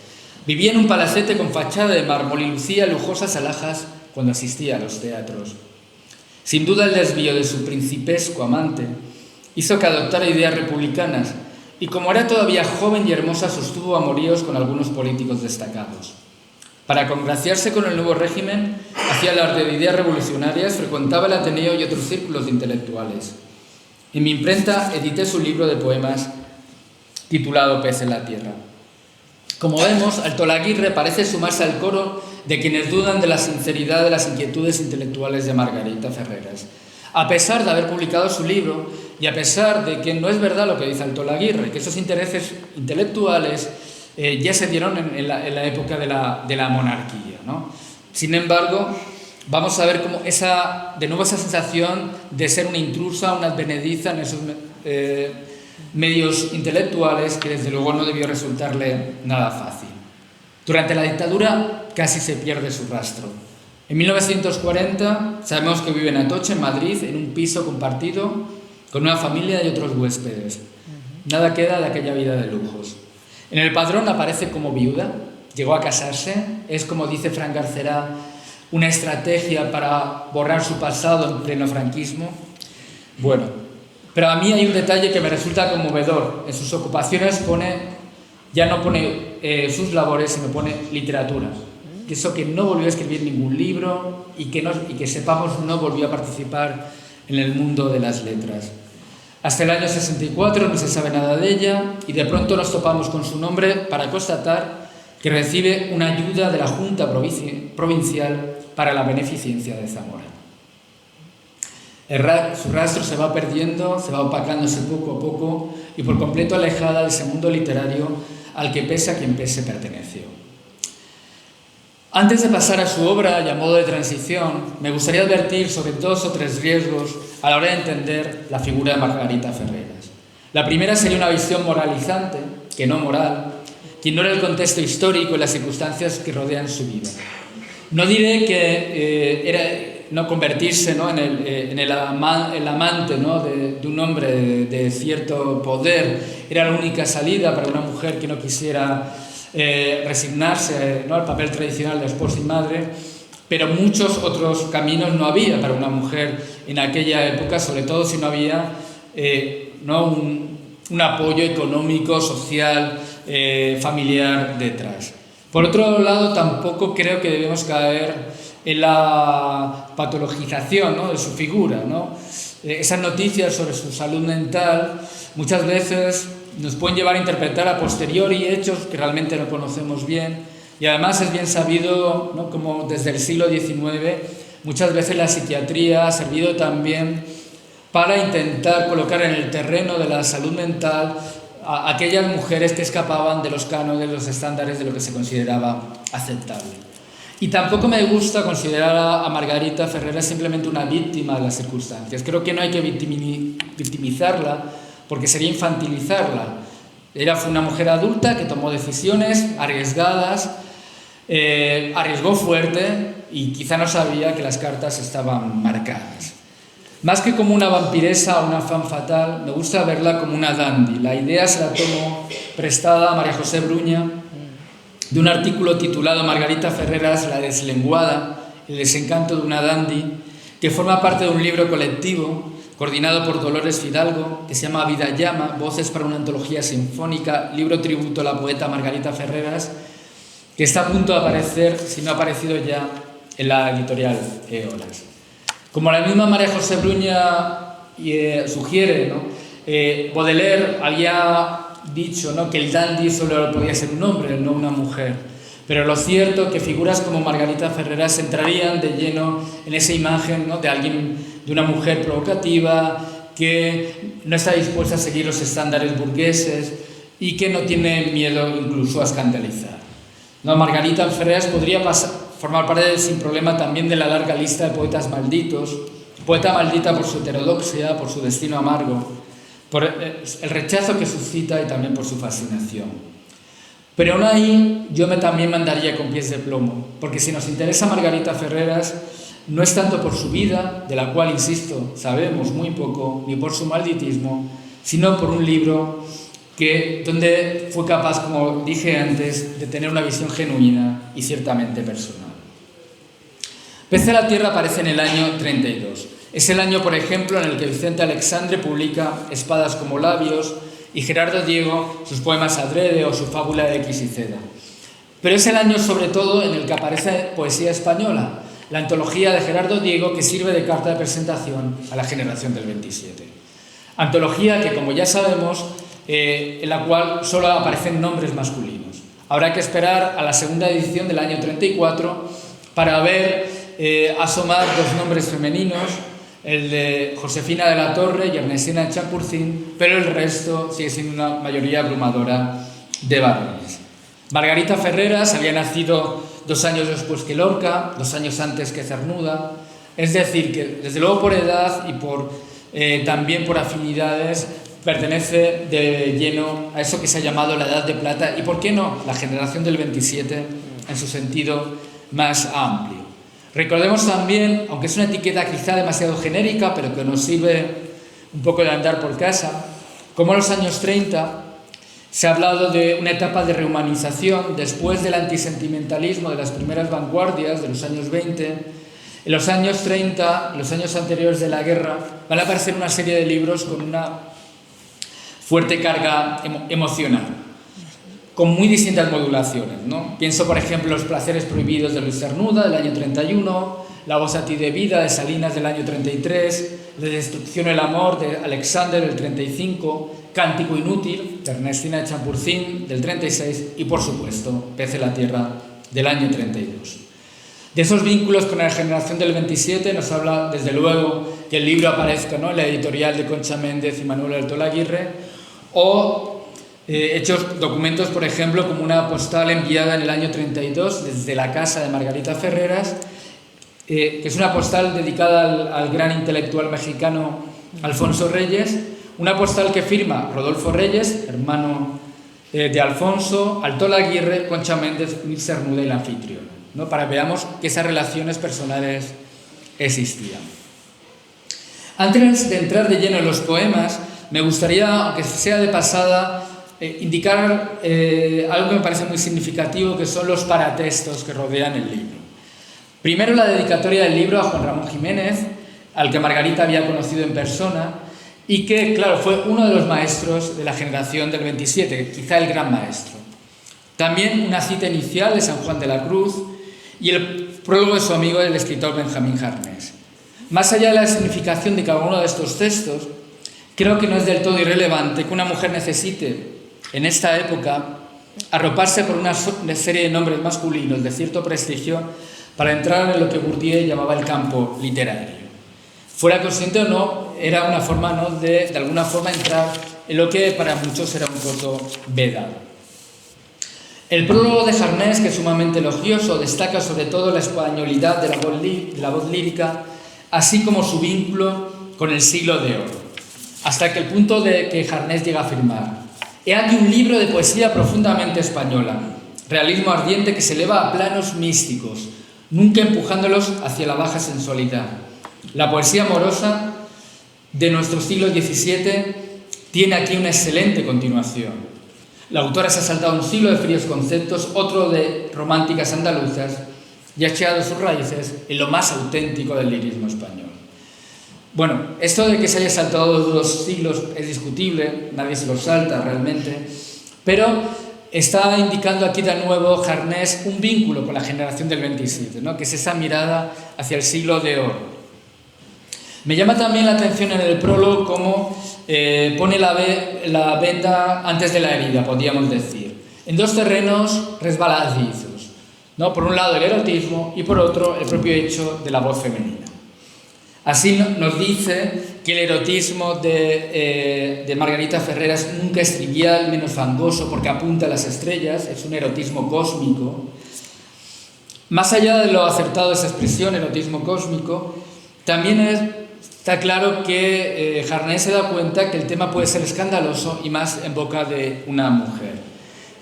[SPEAKER 1] Vivía en un palacete con fachada de mármol y lucía lujosas alhajas cuando asistía a los teatros. Sin duda el desvío de su principesco amante hizo que adoptara ideas republicanas y, como era todavía joven y hermosa, sostuvo amoríos con algunos políticos destacados. Para congraciarse con el nuevo régimen, hacía alarde de ideas revolucionarias, frecuentaba el Ateneo y otros círculos de intelectuales. En mi imprenta edité su libro de poemas titulado Pez en la Tierra. Como vemos, Alto Laguirre parece sumarse al coro de quienes dudan de la sinceridad de las inquietudes intelectuales de Margarita Ferreras. A pesar de haber publicado su libro y a pesar de que no es verdad lo que dice Alto Laguirre, que esos intereses intelectuales ya se dieron en la época de la monarquía, ¿no? Sin embargo, vamos a ver cómo esa sensación de ser una intrusa, una advenediza en esos medios intelectuales, que desde luego no debió resultarle nada fácil. Durante la dictadura casi se pierde su rastro. En 1940 sabemos que vive en Atocha, en Madrid, en un piso compartido con una familia y otros huéspedes. Nada queda de aquella vida de lujos. En el padrón aparece como viuda, llegó a casarse, es, como dice Fran Garcerá, una estrategia para borrar su pasado en pleno franquismo. Bueno, pero a mí hay un detalle que me resulta conmovedor. En sus ocupaciones ya no pone sus labores, sino pone literatura. Que eso, que no volvió a escribir ningún libro y que sepamos no volvió a participar en el mundo de las letras. Hasta el año 64 no se sabe nada de ella y de pronto nos topamos con su nombre para constatar que recibe una ayuda de la Junta Provincial para la Beneficencia de Zamora. Su rastro se va perdiendo, se va opacándose poco a poco y por completo alejada de ese mundo literario al que pese a quien pese perteneció. Antes de pasar a su obra y a modo de transición, me gustaría advertir sobre 2 o 3 riesgos a la hora de entender la figura de Margarita Ferreras. La primera sería una visión moralizante, que no moral, que ignora el contexto histórico y las circunstancias que rodean su vida. No diré que era convertirse, ¿no?, en el amante, ¿no?, de un hombre de cierto poder era la única salida para una mujer que no quisiera resignarse, ¿no?, al papel tradicional de esposa y madre, pero muchos otros caminos no había para una mujer en aquella época, sobre todo si no había ¿no?, un apoyo económico, social, familiar detrás. Por otro lado, tampoco creo que debemos caer en la patologización, ¿no?, de su figura, ¿no? Esas noticias sobre su salud mental muchas veces nos pueden llevar a interpretar a posteriori hechos que realmente no conocemos bien, y además es bien sabido, ¿no?, como desde el siglo XIX muchas veces la psiquiatría ha servido también para intentar colocar en el terreno de la salud mental a aquellas mujeres que escapaban de los cánones, de los estándares de lo que se consideraba aceptable. Y tampoco me gusta considerar a Margarita Ferreras simplemente una víctima de las circunstancias. Creo que no hay que victimizarla porque sería infantilizarla. Ella fue una mujer adulta que tomó decisiones arriesgadas, arriesgó fuerte y quizá no sabía que las cartas estaban marcadas. Más que como una vampiresa o una femme fatale, me gusta verla como una dandy. La idea se la tomo prestada a María José Bruña de un artículo titulado Margarita Ferreras, la deslenguada, el desencanto de una dandy, que forma parte de un libro colectivo coordinado por Dolores Fidalgo, que se llama Vida Llama, Voces para una antología sinfónica, libro tributo a la poeta Margarita Ferreras, que está a punto de aparecer, si no ha aparecido ya, en la editorial Eolas. Como la misma María José Bruña sugiere, ¿no?, Baudelaire había dicho, ¿no?, que el dandy solo podía ser un hombre, no una mujer. Pero lo cierto es que figuras como Margarita Ferreras entrarían de lleno en esa imagen, ¿no?, de alguien, de una mujer provocativa, que no está dispuesta a seguir los estándares burgueses y que no tiene miedo incluso a escandalizar. ¿No? Margarita Ferreras podría formar parte sin problema también de la larga lista de poetas malditos, poeta maldita por su heterodoxia, por su destino amargo, por el rechazo que suscita y también por su fascinación. Pero aún ahí yo también me andaría con pies de plomo, porque si nos interesa Margarita Ferreras, no es tanto por su vida, de la cual, insisto, sabemos muy poco, ni por su malditismo, sino por un libro donde fue capaz, como dije antes, de tener una visión genuina y ciertamente personal. Pez de la Tierra aparece en el año 32. Es el año, por ejemplo, en el que Vicente Alexandre publica Espadas como labios y Gerardo Diego sus poemas Adrede o su fábula de X y Z. Pero es el año, sobre todo, en el que aparece Poesía Española, la antología de Gerardo Diego que sirve de carta de presentación a la generación del 27. Antología que, como ya sabemos, en la cual solo aparecen nombres masculinos. Habrá que esperar a la segunda edición del año 34 para ver asomar 2 nombres femeninos, el de Josefina de la Torre y Ernestina Champurcín, pero el resto sigue siendo una mayoría abrumadora de varones. Margarita Ferreras había nacido 2 años después que Lorca, 2 años antes que Cernuda, es decir, que desde luego por edad y también por afinidades pertenece de lleno a eso que se ha llamado la Edad de Plata y, ¿por qué no?, la generación del 27 en su sentido más amplio. Recordemos también, aunque es una etiqueta quizá demasiado genérica, pero que nos sirve un poco de andar por casa, como en los años 30 se ha hablado de una etapa de rehumanización después del antisentimentalismo de las primeras vanguardias de los años 20. En los años 30, los años anteriores de la guerra, van a aparecer una serie de libros con una fuerte carga emocional, con muy distintas modulaciones, ¿no? Pienso, por ejemplo, Los placeres prohibidos de Luis Cernuda, del año 31, La voz a ti de vida, de Salinas, del año 33, La destrucción y el amor, de Alexander, del 35, Cántico inútil, de Ernestina de Champurcín, del 36, y por supuesto, Pez en la tierra, del año 32. De esos vínculos con la generación del 27 nos habla, desde luego, que el libro aparezca, ¿no?, en la editorial de Concha Méndez y Manuel Altola Aguirre, o hechos documentos, por ejemplo, como una postal enviada en el año 32 desde la casa de Margarita Ferreras, que es una postal dedicada al gran intelectual mexicano Alfonso Reyes, una postal que firma Rodolfo Reyes, hermano de Alfonso, Altola Aguirre, Concha Méndez, Luis Cernuda y la anfitriona, ¿no?, para que veamos que esas relaciones personales existían. Antes de entrar de lleno en los poemas, me gustaría, aunque sea de pasada, indicar algo que me parece muy significativo, que son los paratextos que rodean el libro. Primero, la dedicatoria del libro a Juan Ramón Jiménez, al que Margarita había conocido en persona y que, claro, fue uno de los maestros de la generación del 27, quizá el gran maestro. También una cita inicial de San Juan de la Cruz y el prólogo de su amigo, el escritor Benjamín Jarnés. Más allá de la significación de cada uno de estos textos, creo que no es del todo irrelevante que una mujer necesite, en esta época, arroparse por una serie de nombres masculinos de cierto prestigio para entrar en lo que Bourdieu llamaba el campo literario. Fuera consciente o no, era una forma, ¿no?, de alguna forma entrar en lo que para muchos era un voto vedado. El prólogo de Jarnés, que es sumamente elogioso, destaca sobre todo la españolidad de la voz lírica, así como su vínculo con el siglo de oro, hasta que el punto de que Jarnés llega a afirmar: he aquí un libro de poesía profundamente española, realismo ardiente que se eleva a planos místicos, nunca empujándolos hacia la baja sensualidad. La poesía amorosa de nuestro siglo XVII tiene aquí una excelente continuación. La autora se ha saltado un siglo de fríos conceptos, otro de románticas andaluzas, y ha echado sus raíces en lo más auténtico del lirismo español. Bueno, esto de que se haya saltado 2 siglos es discutible, nadie se lo salta realmente, pero está indicando aquí de nuevo Jarnés un vínculo con la generación del 27, ¿no?, que es esa mirada hacia el siglo de oro. Me llama también la atención en el prólogo cómo pone la venda antes de la herida, podríamos decir, en 2 terrenos resbaladizos, ¿no? Por un lado el erotismo y por otro el propio hecho de la voz femenina. Así nos dice que el erotismo de Margarita Ferreras nunca es trivial, menos fangoso, porque apunta a las estrellas, es un erotismo cósmico. Más allá de lo acertado de esa expresión, erotismo cósmico, también está claro que Jarnés se da cuenta que el tema puede ser escandaloso y más en boca de una mujer.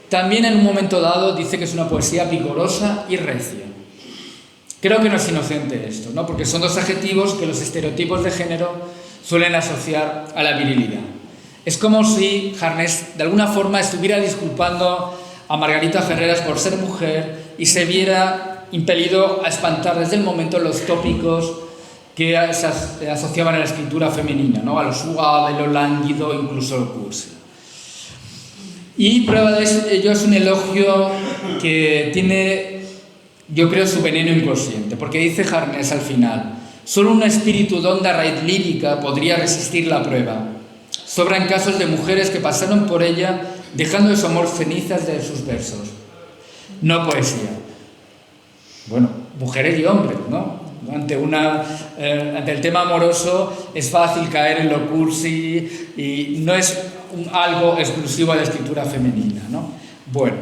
[SPEAKER 1] También en un momento dado dice que es una poesía vigorosa y recia. Creo que no es inocente esto, ¿no?, porque son 2 adjetivos que los estereotipos de género suelen asociar a la virilidad. Es como si Jarnés de alguna forma estuviera disculpando a Margarita Ferreras por ser mujer y se viera impelido a espantar desde el momento los tópicos que se asociaban a la escritura femenina, ¿no?, a lo suave, lo lánguido, incluso lo cursi. Y prueba de ello es un elogio que tiene, yo creo, su veneno inconsciente, porque dice Jarnés al final: solo un espíritu de honda raíz lírica podría resistir la prueba. Sobran casos de mujeres que pasaron por ella dejando de su amor cenizas de sus versos. No poesía. Bueno, mujeres y hombres, ¿no? Ante el tema amoroso es fácil caer en lo cursi y no es algo exclusivo de la escritura femenina, ¿no? Bueno,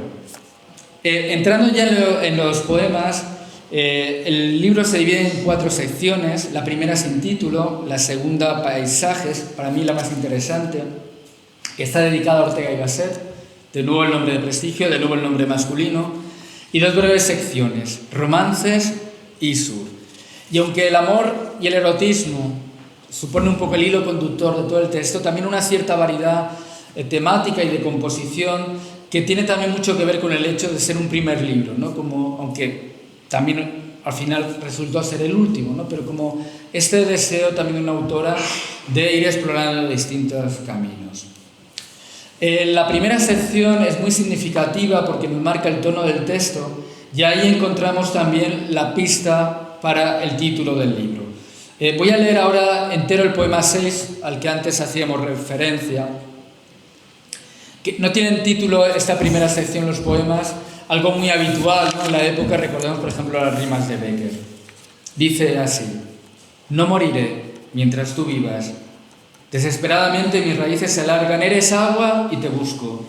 [SPEAKER 1] entrando ya en los poemas, el libro se divide en 4 secciones. La primera sin título, la segunda paisajes, para mí la más interesante, que está dedicada a Ortega y Gasset, de nuevo el nombre de prestigio, de nuevo el nombre masculino, y 2 breves secciones, romances y sur. Y aunque el amor y el erotismo supone un poco el hilo conductor de todo el texto, también una cierta variedad temática y de composición que tiene también mucho que ver con el hecho de ser un primer libro, ¿no? Aunque también al final resultó ser el último, ¿no? Pero como este deseo también de una autora de ir explorando distintos caminos. La primera sección es muy significativa porque nos marca el tono del texto y ahí encontramos también la pista para el título del libro. Voy a leer ahora entero el poema 6, al que antes hacíamos referencia. Que no tienen título esta primera sección los poemas, algo muy habitual, ¿no? En la época, recordemos por ejemplo las rimas de Becker. Dice así: no moriré mientras tú vivas. Desesperadamente mis raíces se alargan, eres agua y te busco.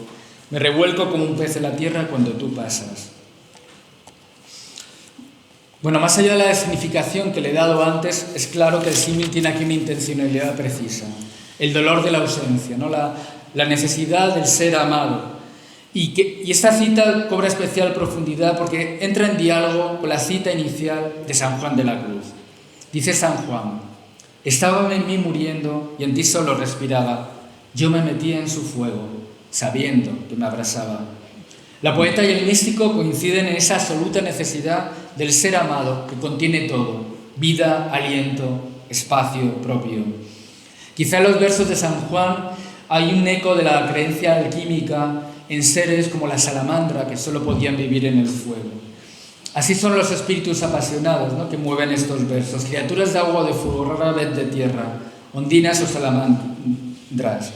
[SPEAKER 1] Me revuelco como un pez en la tierra cuando tú pasas. Bueno, más allá de la significación que le he dado antes, es claro que el símil tiene aquí una intencionalidad precisa. El dolor de la ausencia, ¿no? La necesidad del ser amado. Y esta cita cobra especial profundidad porque entra en diálogo con la cita inicial de San Juan de la Cruz. Dice San Juan: estaba en mí muriendo y en ti solo respiraba. Yo me metía en su fuego, sabiendo que me abrasaba. La poeta y el místico coinciden en esa absoluta necesidad del ser amado que contiene todo: vida, aliento, espacio propio. Quizá en los versos de San Juan hay un eco de la creencia alquímica en seres como la salamandra que solo podían vivir en el fuego. Así son los espíritus apasionados, ¿no?, que mueven estos versos: criaturas de agua o de fuego, rara vez de tierra, ondinas o salamandras.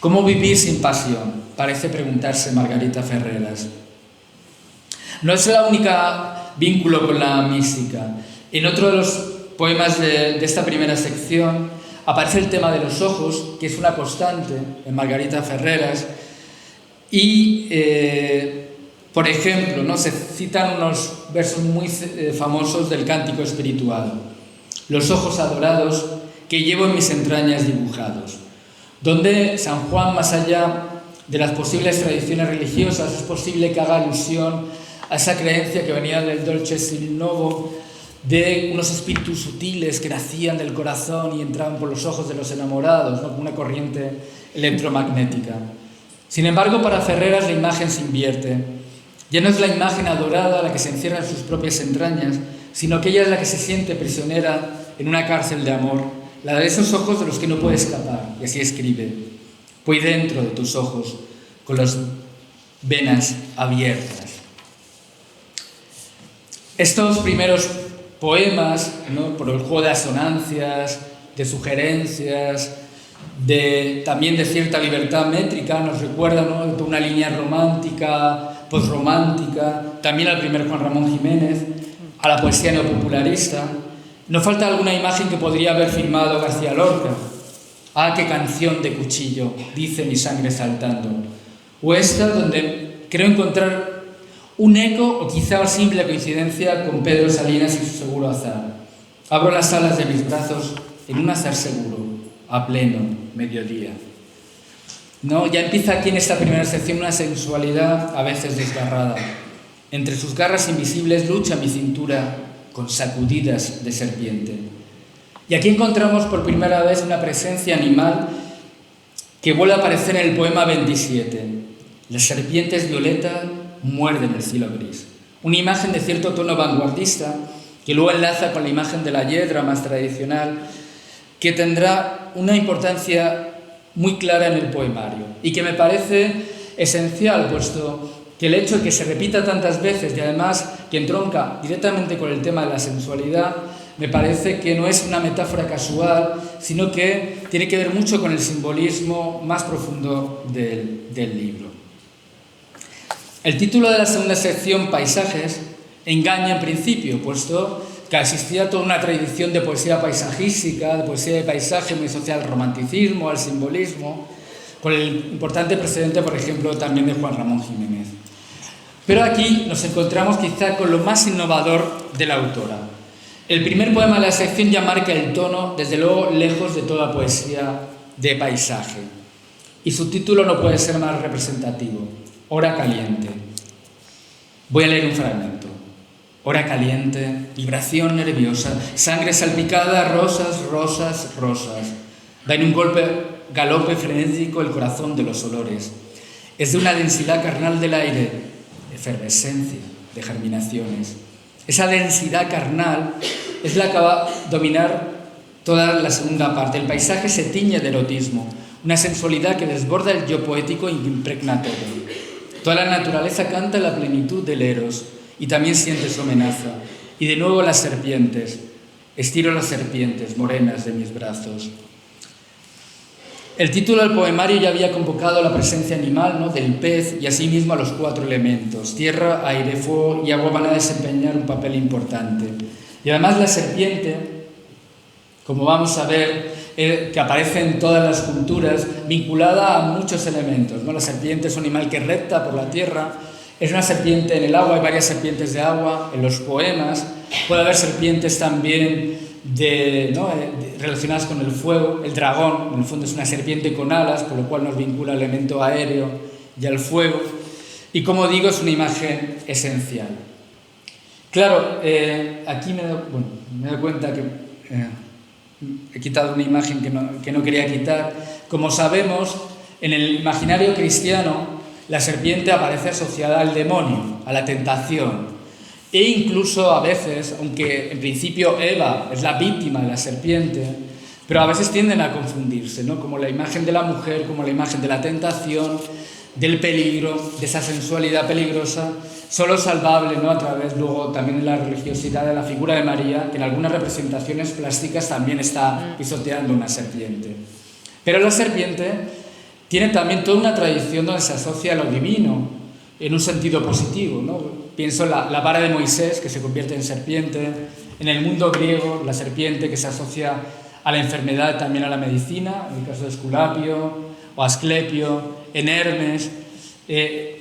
[SPEAKER 1] ¿Cómo vivir sin pasión?, parece preguntarse Margarita Ferreras. No es la única vínculo con la mística. En otro de los poemas de esta primera sección aparece el tema de los ojos, que es una constante en Margarita Ferreras. Y, por ejemplo, ¿no?, se citan unos versos muy famosos del Cántico Espiritual: los ojos adorados que llevo en mis entrañas dibujados, donde San Juan, más allá de las posibles tradiciones religiosas, es posible que haga alusión a esa creencia que venía del Dolce Stil Novo, de unos espíritus sutiles que nacían del corazón y entraban por los ojos de los enamorados, ¿no?, como una corriente electromagnética. Sin embargo, para Ferreras la imagen se invierte. Ya no es la imagen adorada la que se encierra en sus propias entrañas, sino que ella es la que se siente prisionera en una cárcel de amor, la de esos ojos de los que no puede escapar. Y así escribe: voy dentro de tus ojos con las venas abiertas. Estos primeros poemas, ¿no?, por el juego de asonancias, de sugerencias, también de cierta libertad métrica, nos recuerdan, ¿no?, toda una línea romántica, posromántica, también al primer Juan Ramón Jiménez, a la poesía neopopularista. No falta alguna imagen que podría haber firmado García Lorca: ah, qué canción de cuchillo, dice mi sangre saltando. O esta, donde creo encontrar un eco o quizá simple coincidencia con Pedro Salinas y su seguro azar: abro las alas de mis brazos en un azar seguro, a pleno mediodía. ¿No? Ya empieza aquí en esta primera sección una sensualidad a veces desgarrada. Entre sus garras invisibles lucha mi cintura con sacudidas de serpiente. Y aquí encontramos por primera vez una presencia animal que vuelve a aparecer en el poema 27. Las serpientes violetas muerden el cielo gris. Una imagen de cierto tono vanguardista que luego enlaza con la imagen de la hiedra más tradicional, que tendrá una importancia muy clara en el poemario y que me parece esencial, puesto que el hecho de que se repita tantas veces y además que entronca directamente con el tema de la sensualidad, me parece que no es una metáfora casual, sino que tiene que ver mucho con el simbolismo más profundo del libro. El título de la segunda sección, Paisajes, engaña en principio, puesto que existía toda una tradición de poesía paisajística, de poesía de paisaje muy asociada al romanticismo, al simbolismo, con el importante precedente, por ejemplo, también de Juan Ramón Jiménez. Pero aquí nos encontramos quizá con lo más innovador de la autora. El primer poema de la sección ya marca el tono, desde luego lejos de toda poesía de paisaje. Y su título no puede ser más representativo: Hora caliente. Voy a leer un fragmento. Hora caliente, vibración nerviosa, sangre salpicada, rosas, rosas, rosas. Da en un galope frenético el corazón de los olores. Es de una densidad carnal del aire, efervescencia de germinaciones. Esa densidad carnal es la que va a dominar toda la segunda parte. El paisaje se tiñe de erotismo, una sensualidad que desborda el yo poético y impregna todo. Toda la naturaleza canta la plenitud del eros y también siente su amenaza. Y de nuevo las serpientes. estiro las serpientes morenas de mis brazos. El título del poemario ya había convocado la presencia animal, ¿no?, del pez y asimismo a los 4 elementos. Tierra, aire, fuego y agua van a desempeñar un papel importante. Y además la serpiente, como vamos a ver, que aparece en todas las culturas, vinculada a muchos elementos, ¿no? La serpiente es un animal que repta por la tierra, es una serpiente en el agua, hay varias serpientes de agua en los poemas, puede haber serpientes también relacionadas con el fuego, el dragón, en el fondo es una serpiente con alas, por lo cual nos vincula al elemento aéreo y al fuego, y como digo, es una imagen esencial. Claro, aquí me doy cuenta que he quitado una imagen que no quería quitar. Como sabemos, en el imaginario cristiano, la serpiente aparece asociada al demonio, a la tentación, e incluso a veces, aunque en principio Eva es la víctima de la serpiente, pero a veces tienden a confundirse, ¿no? Como la imagen de la mujer, como la imagen de la tentación, del peligro, de esa sensualidad peligrosa, solo salvable, ¿no?, a través luego también de la religiosidad de la figura de María, que en algunas representaciones plásticas también está pisoteando una serpiente. Pero la serpiente tiene también toda una tradición donde se asocia a lo divino, en un sentido positivo, ¿no? Pienso en la vara de Moisés, que se convierte en serpiente, en el mundo griego, la serpiente que se asocia a la enfermedad, también a la medicina, en el caso de Esculapio o Asclepio, en Hermes,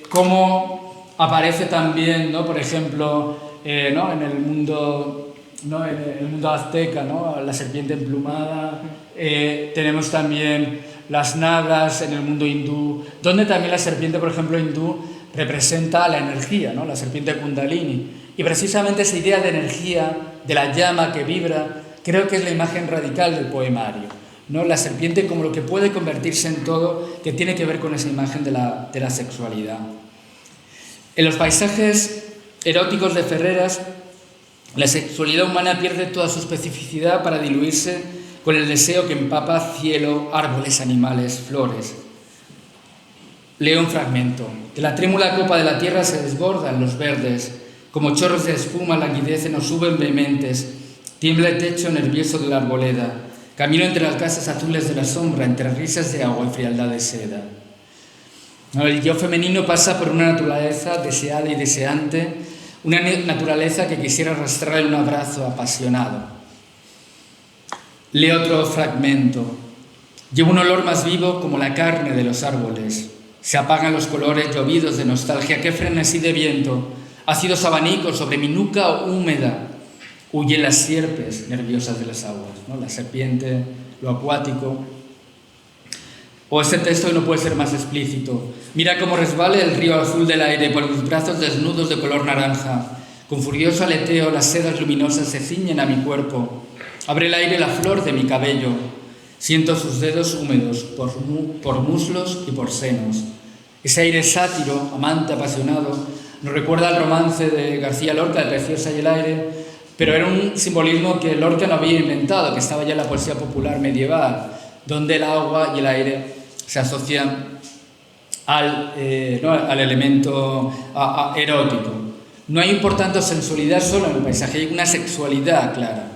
[SPEAKER 1] cómo aparece también, ¿no?, por ejemplo, ¿no?, en el mundo, ¿no?, en el mundo azteca, ¿no?, la serpiente emplumada. Tenemos también las nagas en el mundo hindú, donde también la serpiente, por ejemplo, hindú representa la energía, ¿no?, la serpiente Kundalini. Y precisamente esa idea de energía, de la llama que vibra, creo que es la imagen radical del poemario, ¿no? La serpiente como lo que puede convertirse en todo, que tiene que ver con esa imagen de la sexualidad. En los paisajes eróticos de Ferreras, la sexualidad humana pierde toda su especificidad para diluirse con el deseo que empapa cielo, árboles, animales, flores. Leo un fragmento. De la trémula copa de la tierra se desbordan los verdes, como chorros de espuma languidecen o suben vehementes, tiembla el techo nervioso de la arboleda, camino entre las casas azules de la sombra, entre risas de agua y frialdad de seda. El yo femenino pasa por una naturaleza deseada y deseante, una naturaleza que quisiera arrastrar en un abrazo apasionado. Leo otro fragmento. Llevo un olor más vivo como la carne de los árboles. Se apagan los colores llovidos de nostalgia. Qué frenesí de viento. Ácidos abanicos sobre mi nuca húmeda. Huyen las sierpes nerviosas de las aguas, ¿no? La serpiente, lo acuático. O este texto que no puede ser más explícito. Mira cómo resbala el río azul del aire por mis brazos desnudos de color naranja. Con furioso aleteo las sedas luminosas se ciñen a mi cuerpo. Abre el aire la flor de mi cabello. Siento sus dedos húmedos por muslos y por senos. Ese aire sátiro, amante, apasionado, nos recuerda al romance de García Lorca, de Preciosa y el aire, pero era un simbolismo que Lorca no había inventado, que estaba ya en la poesía popular medieval, donde el agua y el aire se asocian al elemento erótico. No hay, por tanto, sensualidad solo en el paisaje, hay una sexualidad clara,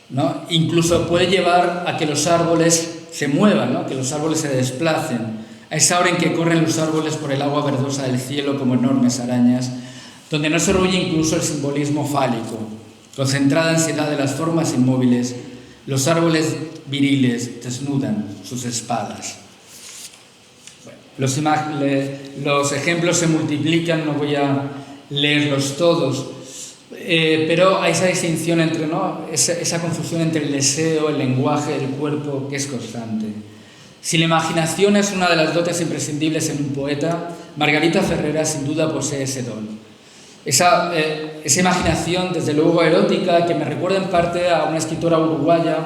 [SPEAKER 1] ¿no? Incluso puede llevar a que los árboles se muevan, ¿no?, que los árboles se desplacen, a esa hora en que corren los árboles por el agua verdosa del cielo como enormes arañas, donde no se oye incluso el simbolismo fálico, concentrada ansiedad de las formas inmóviles. Los árboles viriles desnudan sus espadas. Los ejemplos se multiplican, no voy a leerlos todos, pero hay esa distinción entre, ¿no?, esa confusión entre el deseo, el lenguaje, el cuerpo, que es constante. Si la imaginación es una de las dotes imprescindibles en un poeta, Margarita Ferreras sin duda posee ese don. Esa imaginación, desde luego erótica, que me recuerda en parte a una escritora uruguaya,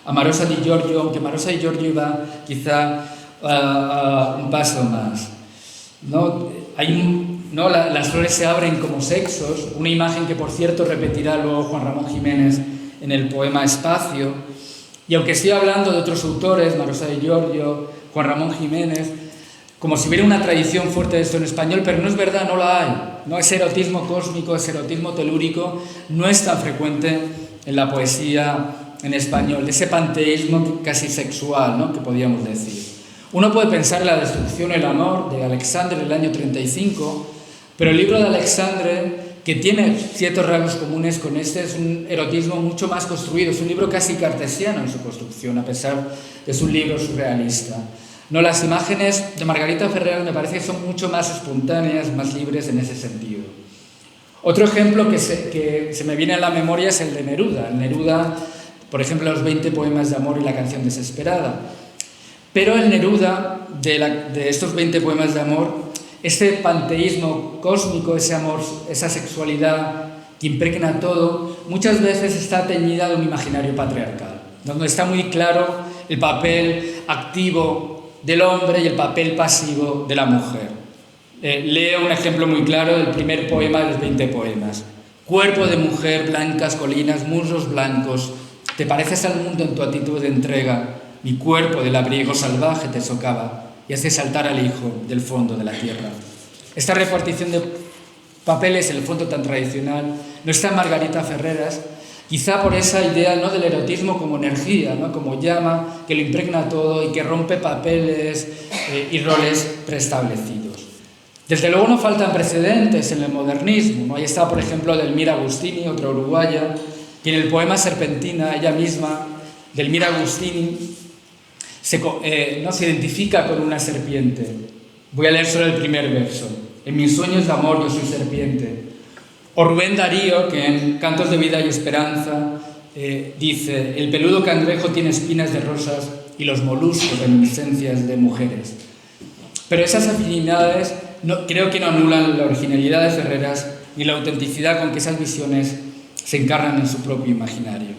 [SPEAKER 1] a Marosa Di Giorgio, aunque Marosa Di Giorgio iba quizá un paso más, ¿no? Las flores se abren como sexos, una imagen que, por cierto, repetirá luego Juan Ramón Jiménez en el poema Espacio. Y aunque estoy hablando de otros autores, Marosa Di Giorgio, Juan Ramón Jiménez, como si hubiera una tradición fuerte de esto en español, pero no es verdad, no la hay. ¿No? Ese erotismo cósmico, ese erotismo telúrico no es tan frecuente en la poesía en español, ese panteísmo casi sexual, ¿no? Que podríamos decir. Uno puede pensar en La destrucción y el amor de Alexandre del año 35, pero el libro de Alexandre, que tiene ciertos rasgos comunes con este, es un erotismo mucho más construido, es un libro casi cartesiano en su construcción, a pesar de ser un libro surrealista. No, las imágenes de Margarita Ferrer me parece que son mucho más espontáneas, más libres en ese sentido. Otro ejemplo que se me viene a la memoria es el de Neruda. El Neruda, por ejemplo, los 20 poemas de amor y la canción desesperada. Pero el Neruda, de estos 20 poemas de amor, este panteísmo cósmico, ese amor, esa sexualidad que impregna todo, muchas veces está teñida de un imaginario patriarcal, donde está muy claro el papel activo del hombre y el papel pasivo de la mujer. Leo un ejemplo muy claro del primer poema de los 20 poemas. Cuerpo de mujer, blancas colinas, muslos blancos, te pareces al mundo en tu actitud de entrega, mi cuerpo del abrigo salvaje te socava y hace saltar al hijo del fondo de la tierra. Esta repartición de papeles en el fondo tan tradicional no está en Margarita Ferreras, quizá por esa idea, ¿no?, del erotismo como energía, ¿no?, como llama que lo impregna todo y que rompe papeles y roles preestablecidos. Desde luego no faltan precedentes en el modernismo, ¿no? Ahí está, por ejemplo, Delmira Agustini, otra uruguaya, que en el poema Serpentina, ella misma, Delmira Agustini, se identifica con una serpiente. Voy a leer solo el primer verso. En mis sueños de amor yo soy serpiente. O Rubén Darío, que en Cantos de vida y esperanza dice: el peludo cangrejo tiene espinas de rosas y los moluscos reminiscencias de mujeres. Pero esas afinidades creo que no anulan la originalidad de Ferreras ni la autenticidad con que esas visiones se encarnan en su propio imaginario.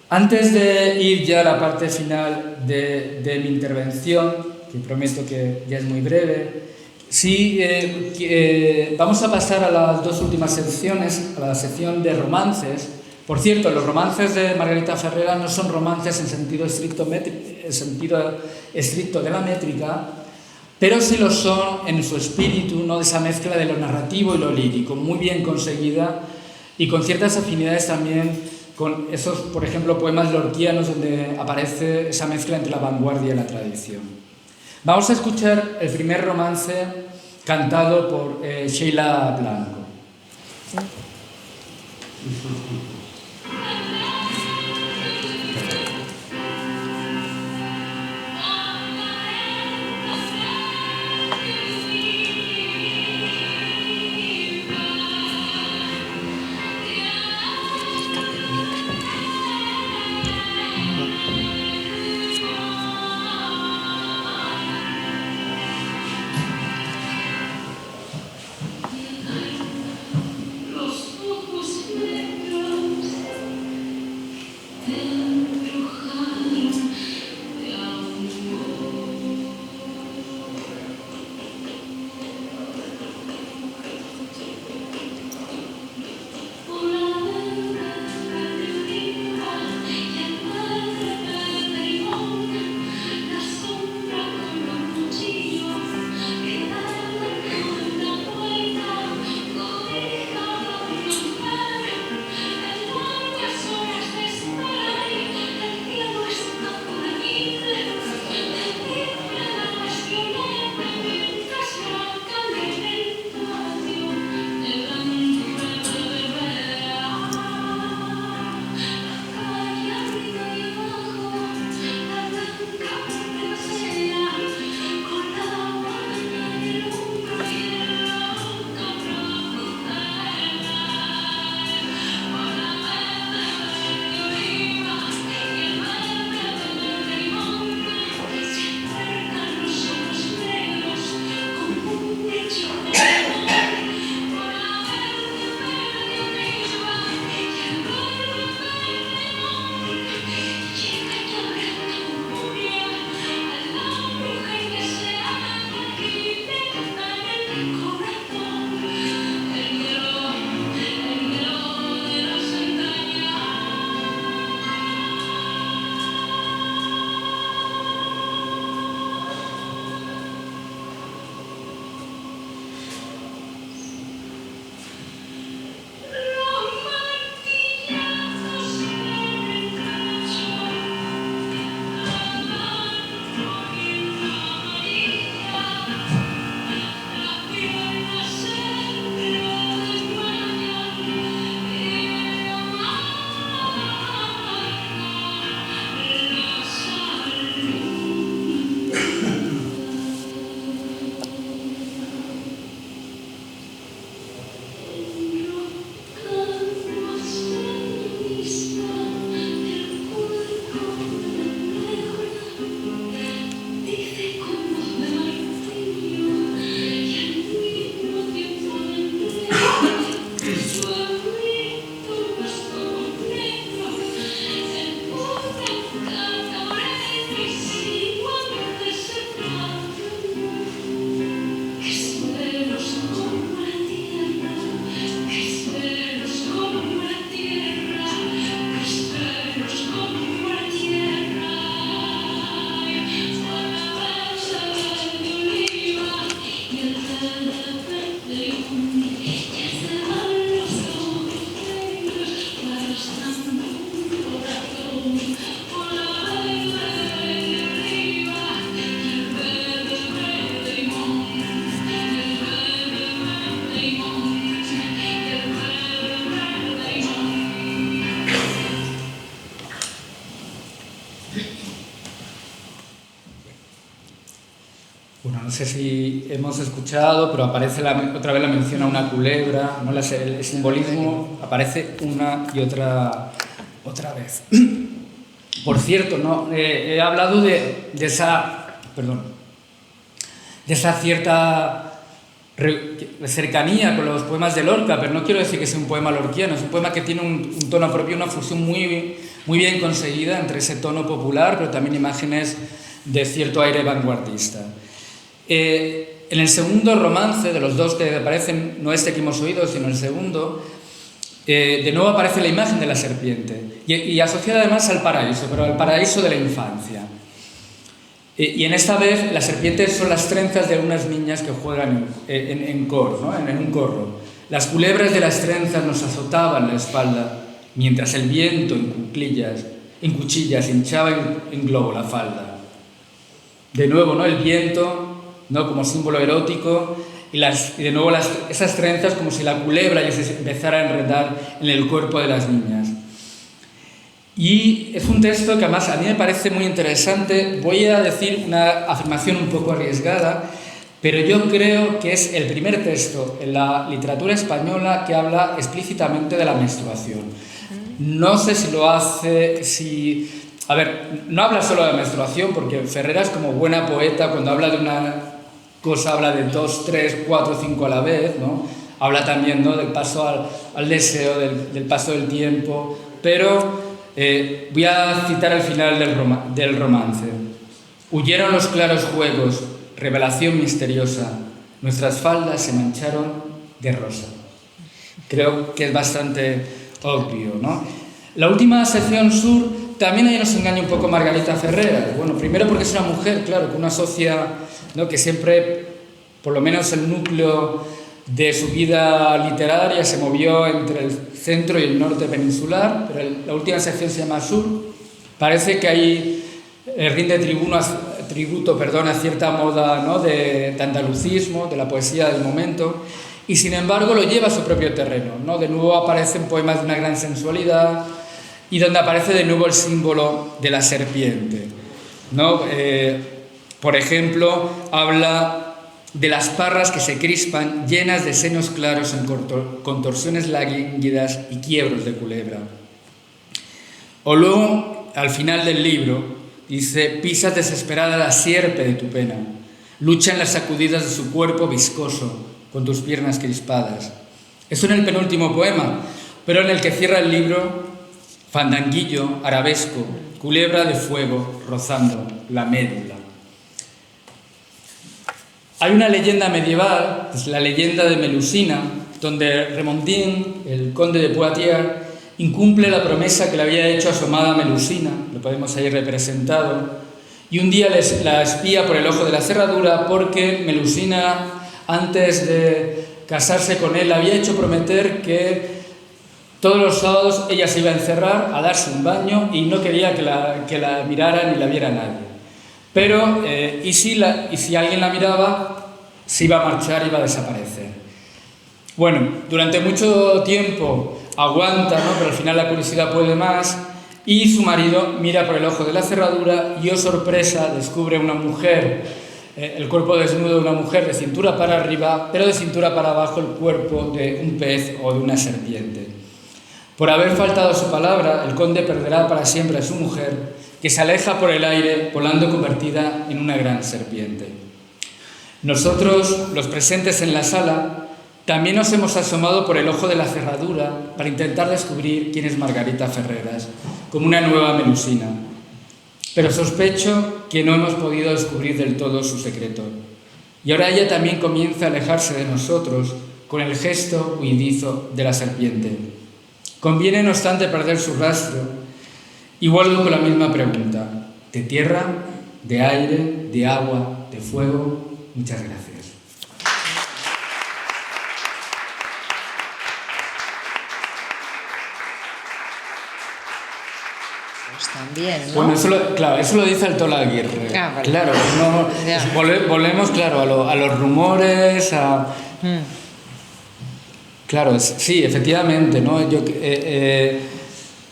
[SPEAKER 1] Antes de ir ya a la parte final de mi intervención, que prometo que ya es muy breve, sí, vamos a pasar a las dos últimas secciones, a la sección de romances. Por cierto, los romances de Margarita Ferreras no son romances en sentido estricto de la métrica, pero sí lo son en su espíritu, ¿no?, de esa mezcla de lo narrativo y lo lírico, muy bien conseguida y con ciertas afinidades también con esos, por ejemplo, poemas lorquianos donde aparece esa mezcla entre la vanguardia y la tradición. Vamos a escuchar el primer romance cantado por Sheila Blanco.
[SPEAKER 2] Los ojos negros
[SPEAKER 1] sé si hemos escuchado, pero aparece otra vez la mención a una culebra, ¿no? El simbolismo aparece una y otra vez. Por cierto, ¿no? He hablado de esa cierta cercanía con los poemas de Lorca, pero no quiero decir que sea un poema lorquiano, es un poema que tiene un tono propio, una fusión muy bien conseguida entre ese tono popular, pero también imágenes de cierto aire vanguardista. En el segundo romance, de los dos que aparecen, no este que hemos oído, sino el segundo, de nuevo aparece la imagen de la serpiente y asociada además al paraíso, pero al paraíso de la infancia. Y en esta vez las serpientes son las trenzas de unas niñas que juegan en coro, ¿no? En un corro. Las culebras de las trenzas nos azotaban la espalda, mientras el viento en cuchillas hinchaba en globo la falda. De nuevo, ¿no? El viento, ¿no? Como símbolo erótico, y de nuevo esas trenzas como si la culebra ya se empezara a enredar en el cuerpo de las niñas. Y es un texto que además a mí me parece muy interesante. Voy a decir una afirmación un poco arriesgada, pero yo creo que es el primer texto en la literatura española que habla explícitamente de la menstruación. No sé si lo hace, a ver, no habla solo de la menstruación, porque Ferreras, como buena poeta, cuando habla de una cosa, habla de 2, 3, 4, 5 a la vez, ¿no? Habla también, ¿no? Del paso al deseo, del paso del tiempo, pero voy a citar el final del romance. Huyeron los claros juegos, revelación misteriosa, nuestras faldas se mancharon de rosa. Creo que es bastante obvio, ¿no? La última sección sur también ahí nos engaña un poco Margarita Ferreras. Bueno, primero porque es una mujer, claro, que uno asocia, ¿no? Que siempre, por lo menos el núcleo de su vida literaria se movió entre el centro y el norte peninsular, pero la última sección se llama sur. Parece que ahí rinde tributo a cierta moda, ¿no? de andalucismo, de la poesía del momento, y sin embargo lo lleva a su propio terreno, ¿no? De nuevo aparecen poemas de una gran sensualidad y donde aparece de nuevo el símbolo de la serpiente, ¿no? Por ejemplo, habla de las parras que se crispan llenas de senos claros en contorsiones lánguidas y quiebros de culebra. O luego, al final del libro, dice: pisas desesperada la sierpe de tu pena, lucha en las sacudidas de su cuerpo viscoso con tus piernas crispadas. Eso en el penúltimo poema, pero en el que cierra el libro, fandanguillo, arabesco, culebra de fuego rozando la médula. Hay una leyenda medieval, es la leyenda de Melusina, donde Remondin, el conde de Poitiers, incumple la promesa que le había hecho a su amada Melusina, lo podemos ahí representado, y un día la espía por el ojo de la cerradura porque Melusina, antes de casarse con él, había hecho prometer que todos los sábados ella se iba a encerrar a darse un baño y no quería que la mirara ni la viera nadie. Pero, y si alguien la miraba, se iba a marchar, iba a desaparecer. Bueno, durante mucho tiempo aguanta, ¿no? Pero al final la curiosidad puede más, y su marido mira por el ojo de la cerradura y, oh sorpresa, descubre una mujer, el cuerpo desnudo de una mujer de cintura para arriba, pero de cintura para abajo el cuerpo de un pez o de una serpiente. Por haber faltado a su palabra, el conde perderá para siempre a su mujer, que se aleja por el aire, volando convertida en una gran serpiente. Nosotros, los presentes en la sala, también nos hemos asomado por el ojo de la cerradura para intentar descubrir quién es Margarita Ferreras, como una nueva Melusina. Pero sospecho que no hemos podido descubrir del todo su secreto. Y ahora ella también comienza a alejarse de nosotros con el gesto huidizo de la serpiente. Conviene, no obstante, perder su rastro. Y vuelvo con la misma pregunta: ¿de tierra, de aire, de agua, de fuego? Muchas gracias.
[SPEAKER 2] Pues también, ¿no?
[SPEAKER 1] Bueno, eso lo dice el Tola Aguirre.
[SPEAKER 2] Vale.
[SPEAKER 1] Claro, volvemos, claro, a los rumores, Claro, sí, efectivamente, ¿no?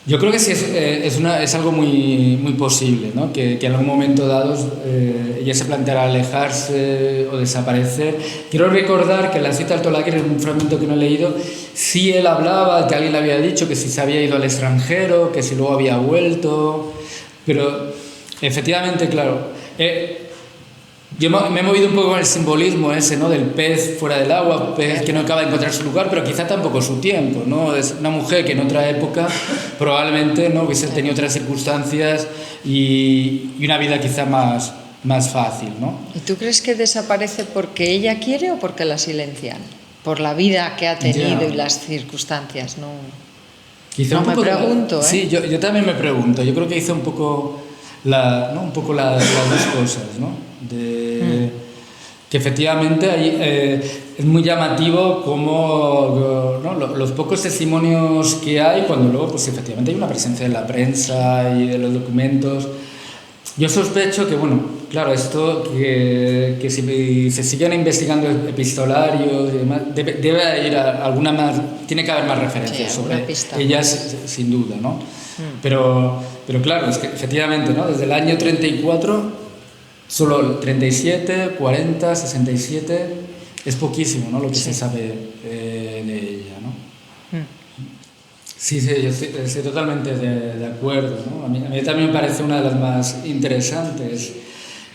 [SPEAKER 1] Yo Yo creo que sí es algo muy posible, ¿no? Que en algún momento dado ella se planteara alejarse o desaparecer. Quiero recordar que la cita al Tolaquín, en un fragmento que no he leído, sí él hablaba, que alguien le había dicho que si se había ido al extranjero, que si luego había vuelto, pero efectivamente, claro, yo me he movido un poco con el simbolismo ese, ¿no? Del pez fuera del agua, pez que no acaba de encontrar su lugar, pero quizá tampoco su tiempo, ¿no? Es una mujer que en otra época probablemente no hubiese tenido otras circunstancias y una vida quizá más fácil, ¿no?
[SPEAKER 2] ¿Y tú crees que desaparece porque ella quiere o porque la silencian? Por la vida que ha tenido y las circunstancias, ¿no?
[SPEAKER 1] Quizá
[SPEAKER 2] no me pregunto, ¿eh?
[SPEAKER 1] Sí, yo también me pregunto. Yo creo que hice un poco las dos cosas, ¿no? Que efectivamente es muy llamativo como, ¿no? los pocos testimonios que hay cuando luego pues efectivamente hay una presencia de la prensa y de los documentos. Yo sospecho que, bueno, claro, esto que si se siguen investigando epistolarios y demás, debe ir a alguna más, tiene que haber más referencias sobre ellas sin duda, ¿no? Pero claro, es que efectivamente, ¿no? Desde el año 34 solo 37, 40, 67 es poquísimo, ¿no? Lo que se sabe de ella, ¿no? Sí, yo estoy totalmente de acuerdo, ¿no? A mí también me parece una de las más interesantes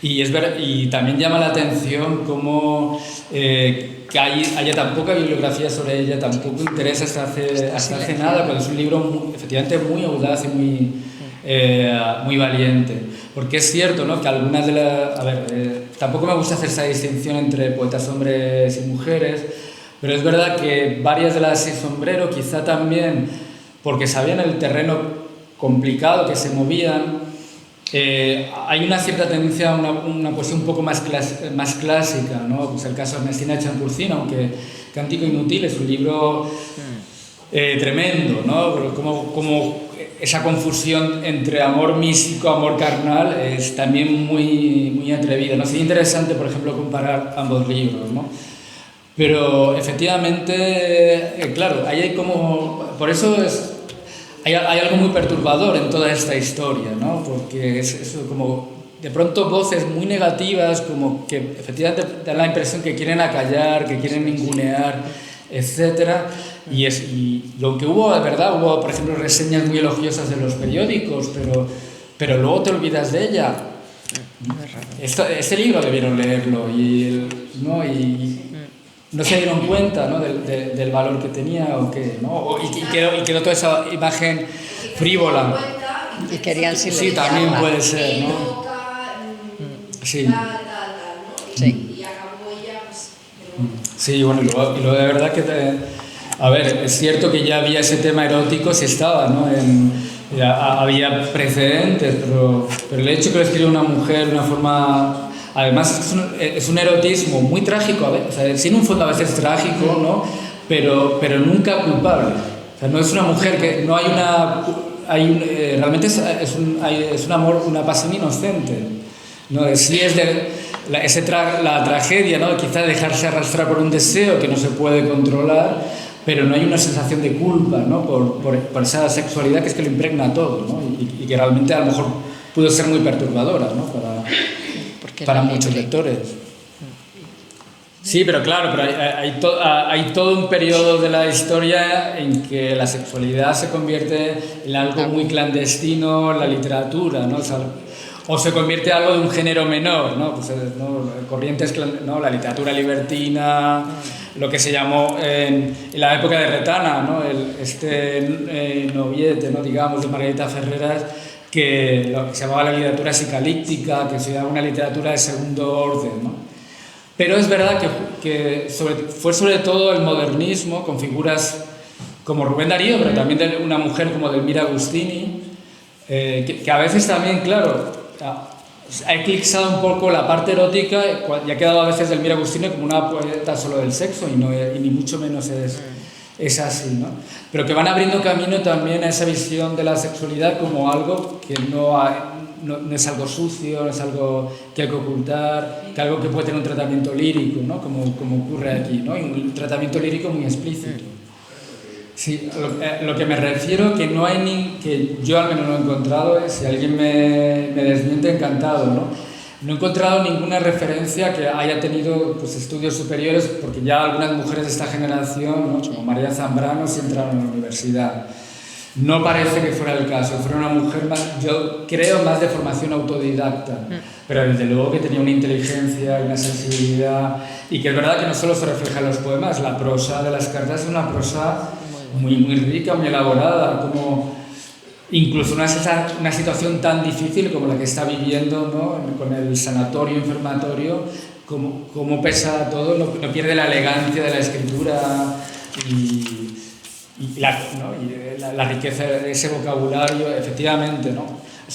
[SPEAKER 1] y también llama la atención cómo que haya tan poca bibliografía sobre ella, tan poco interés hasta hace nada, cuando es un libro efectivamente muy audaz y muy valiente. Porque es cierto, ¿no? Que algunas de las... tampoco me gusta hacer esa distinción entre poetas hombres y mujeres, pero es verdad que varias de las sombrero, quizá también porque sabían el terreno complicado que se movían, hay una cierta tendencia a una poesía un poco más clásica, ¿no? Pues el caso de Ernestina Champurcina, aunque Cántico Inútil es un libro tremendo, ¿no? Como esa confusión entre amor místico, amor carnal, es también muy atrevida, ¿no? Sería interesante, por ejemplo, comparar ambos libros, ¿no? Pero efectivamente, claro, ahí hay como... Por eso hay algo muy perturbador en toda esta historia, ¿no? Porque es como... De pronto voces muy negativas, como que efectivamente dan la impresión que quieren acallar, que quieren ningunear, etcétera. Y lo que hubo, de verdad, hubo, por ejemplo, reseñas muy elogiosas en los periódicos, pero luego te olvidas de ella. Este libro debieron leerlo y no se dieron cuenta, ¿no? del valor que tenía o qué, ¿no? Y quedó toda esa imagen frívola.
[SPEAKER 2] Y querían silenciarla.
[SPEAKER 1] Sí, también puede ser, ¿no? Sí.
[SPEAKER 2] Sí.
[SPEAKER 1] Sí, bueno, y luego de verdad que... A ver, es cierto que ya había ese tema erótico, sí estaba, ¿no? Había precedentes, pero el hecho que lo escriba una mujer de una forma... Además, es un erotismo muy trágico, a veces, o sea, sin un fondo a veces trágico, ¿no? Pero nunca culpable. O sea, no es una mujer que... No hay una... realmente es un amor, una pasión inocente, ¿no? Sí es la tragedia, ¿no? Quizá dejarse arrastrar por un deseo que no se puede controlar, pero no hay una sensación de culpa, ¿no? por esa sexualidad que es que lo impregna todo, ¿no? Y que realmente a lo mejor pudo ser muy perturbadora, ¿no? para muchos lectores. Sí, pero claro, hay todo un periodo de la historia en que la sexualidad se convierte en algo muy clandestino, la literatura, ¿no? O se convierte en algo de un género menor, ¿no? Pues, ¿no? Corrientes, ¿no? La literatura libertina, lo que se llamó en la época de Retana, ¿no? Noviete, ¿no? Digamos, de Margarita Ferreras, que lo que se llamaba la literatura psicalíptica, que se llamaba una literatura de segundo orden, ¿no? Pero es verdad que fue sobre todo el modernismo, con figuras como Rubén Darío, pero también de una mujer como Delmira Agustini, que a veces también, claro, ha eclipsado un poco la parte erótica y ha quedado a veces Delmira Agustini como una poeta solo del sexo y ni mucho menos es así, ¿no? Pero que van abriendo camino también a esa visión de la sexualidad como algo que no es algo sucio, no es algo que hay que ocultar, que algo que puede tener un tratamiento lírico, ¿no? Como ocurre aquí, ¿no? Y un tratamiento lírico muy explícito. Sí, lo que me refiero que no hay que yo al menos no he encontrado, si alguien me desmiente, encantado, ¿no? No he encontrado ninguna referencia que haya tenido pues, estudios superiores, porque ya algunas mujeres de esta generación, ¿no? Como María Zambrano, sí entraron a la universidad. No parece que fuera el caso, fuera una mujer más, yo creo, más de formación autodidacta, pero desde luego que tenía una inteligencia y una sensibilidad, y que es verdad que no solo se refleja en los poemas, la prosa de las cartas es una prosa muy, muy rica, muy elaborada, como incluso una situación tan difícil como la que está viviendo, ¿no? Con el sanatorio enfermatorio, como pesa todo, no pierde la elegancia de la escritura y la riqueza de ese vocabulario, efectivamente, ¿no?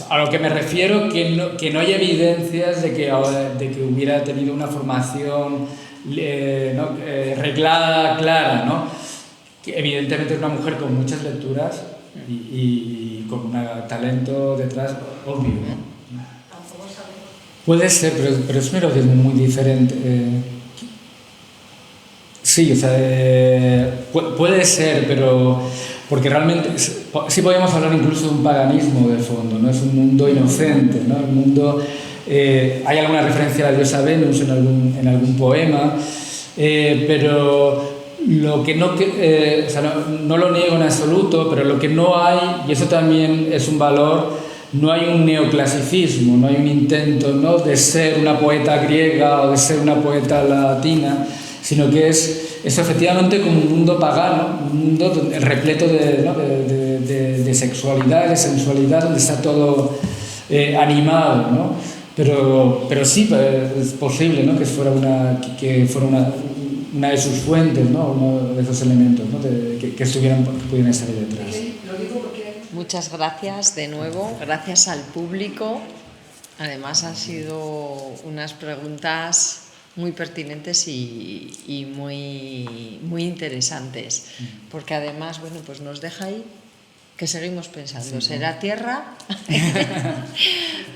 [SPEAKER 1] A lo que me refiero, que no hay evidencias de que hubiera tenido una formación reglada, clara, ¿no? Que evidentemente es una mujer con muchas lecturas y con un talento detrás obvio, ¿no? Puede ser, pero es un erotismo muy diferente. Sí, o sea, puede ser, pero porque realmente sí podemos hablar incluso de un paganismo de fondo, ¿no? Es un mundo inocente, ¿no? El mundo, hay alguna referencia a la diosa Venus en algún poema, pero lo que no, o sea, no lo niego en absoluto, pero lo que no hay, y eso también es un valor, no hay un neoclasicismo, no hay un intento, ¿no? De ser una poeta griega o de ser una poeta latina, sino que es efectivamente como un mundo pagano, un mundo repleto de sexualidad, de sensualidad, donde está todo animado, ¿no? Pero sí, es posible, ¿no? que fuera una de sus fuentes, ¿no? Uno de esos elementos, ¿no? que pudieran estar ahí detrás.
[SPEAKER 2] Muchas gracias de nuevo, gracias al público. Además han sido unas preguntas muy pertinentes y muy, muy interesantes, porque además, bueno, pues nos deja ahí que seguimos pensando, sí, ¿será tierra,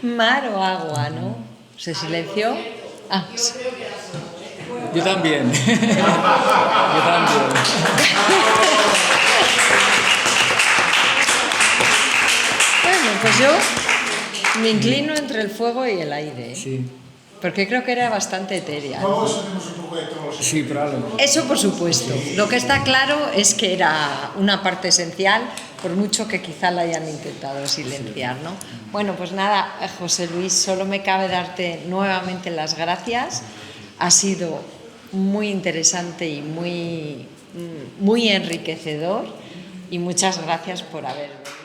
[SPEAKER 2] mar o agua, no? ¿Se silenció? Ah, sí.
[SPEAKER 1] Yo también. Yo también.
[SPEAKER 2] Bueno, pues yo me inclino entre el fuego y el aire, ¿eh?
[SPEAKER 1] Sí.
[SPEAKER 2] Porque creo que era bastante etérea.
[SPEAKER 1] Sí, probablemente.
[SPEAKER 2] Eso por supuesto. Lo que está claro es que era una parte esencial, por mucho que quizá la hayan intentado silenciar, ¿no? Bueno, pues nada, José Luis, solo me cabe darte nuevamente las gracias. Ha sido muy interesante y muy, muy enriquecedor, y muchas gracias por haber venido.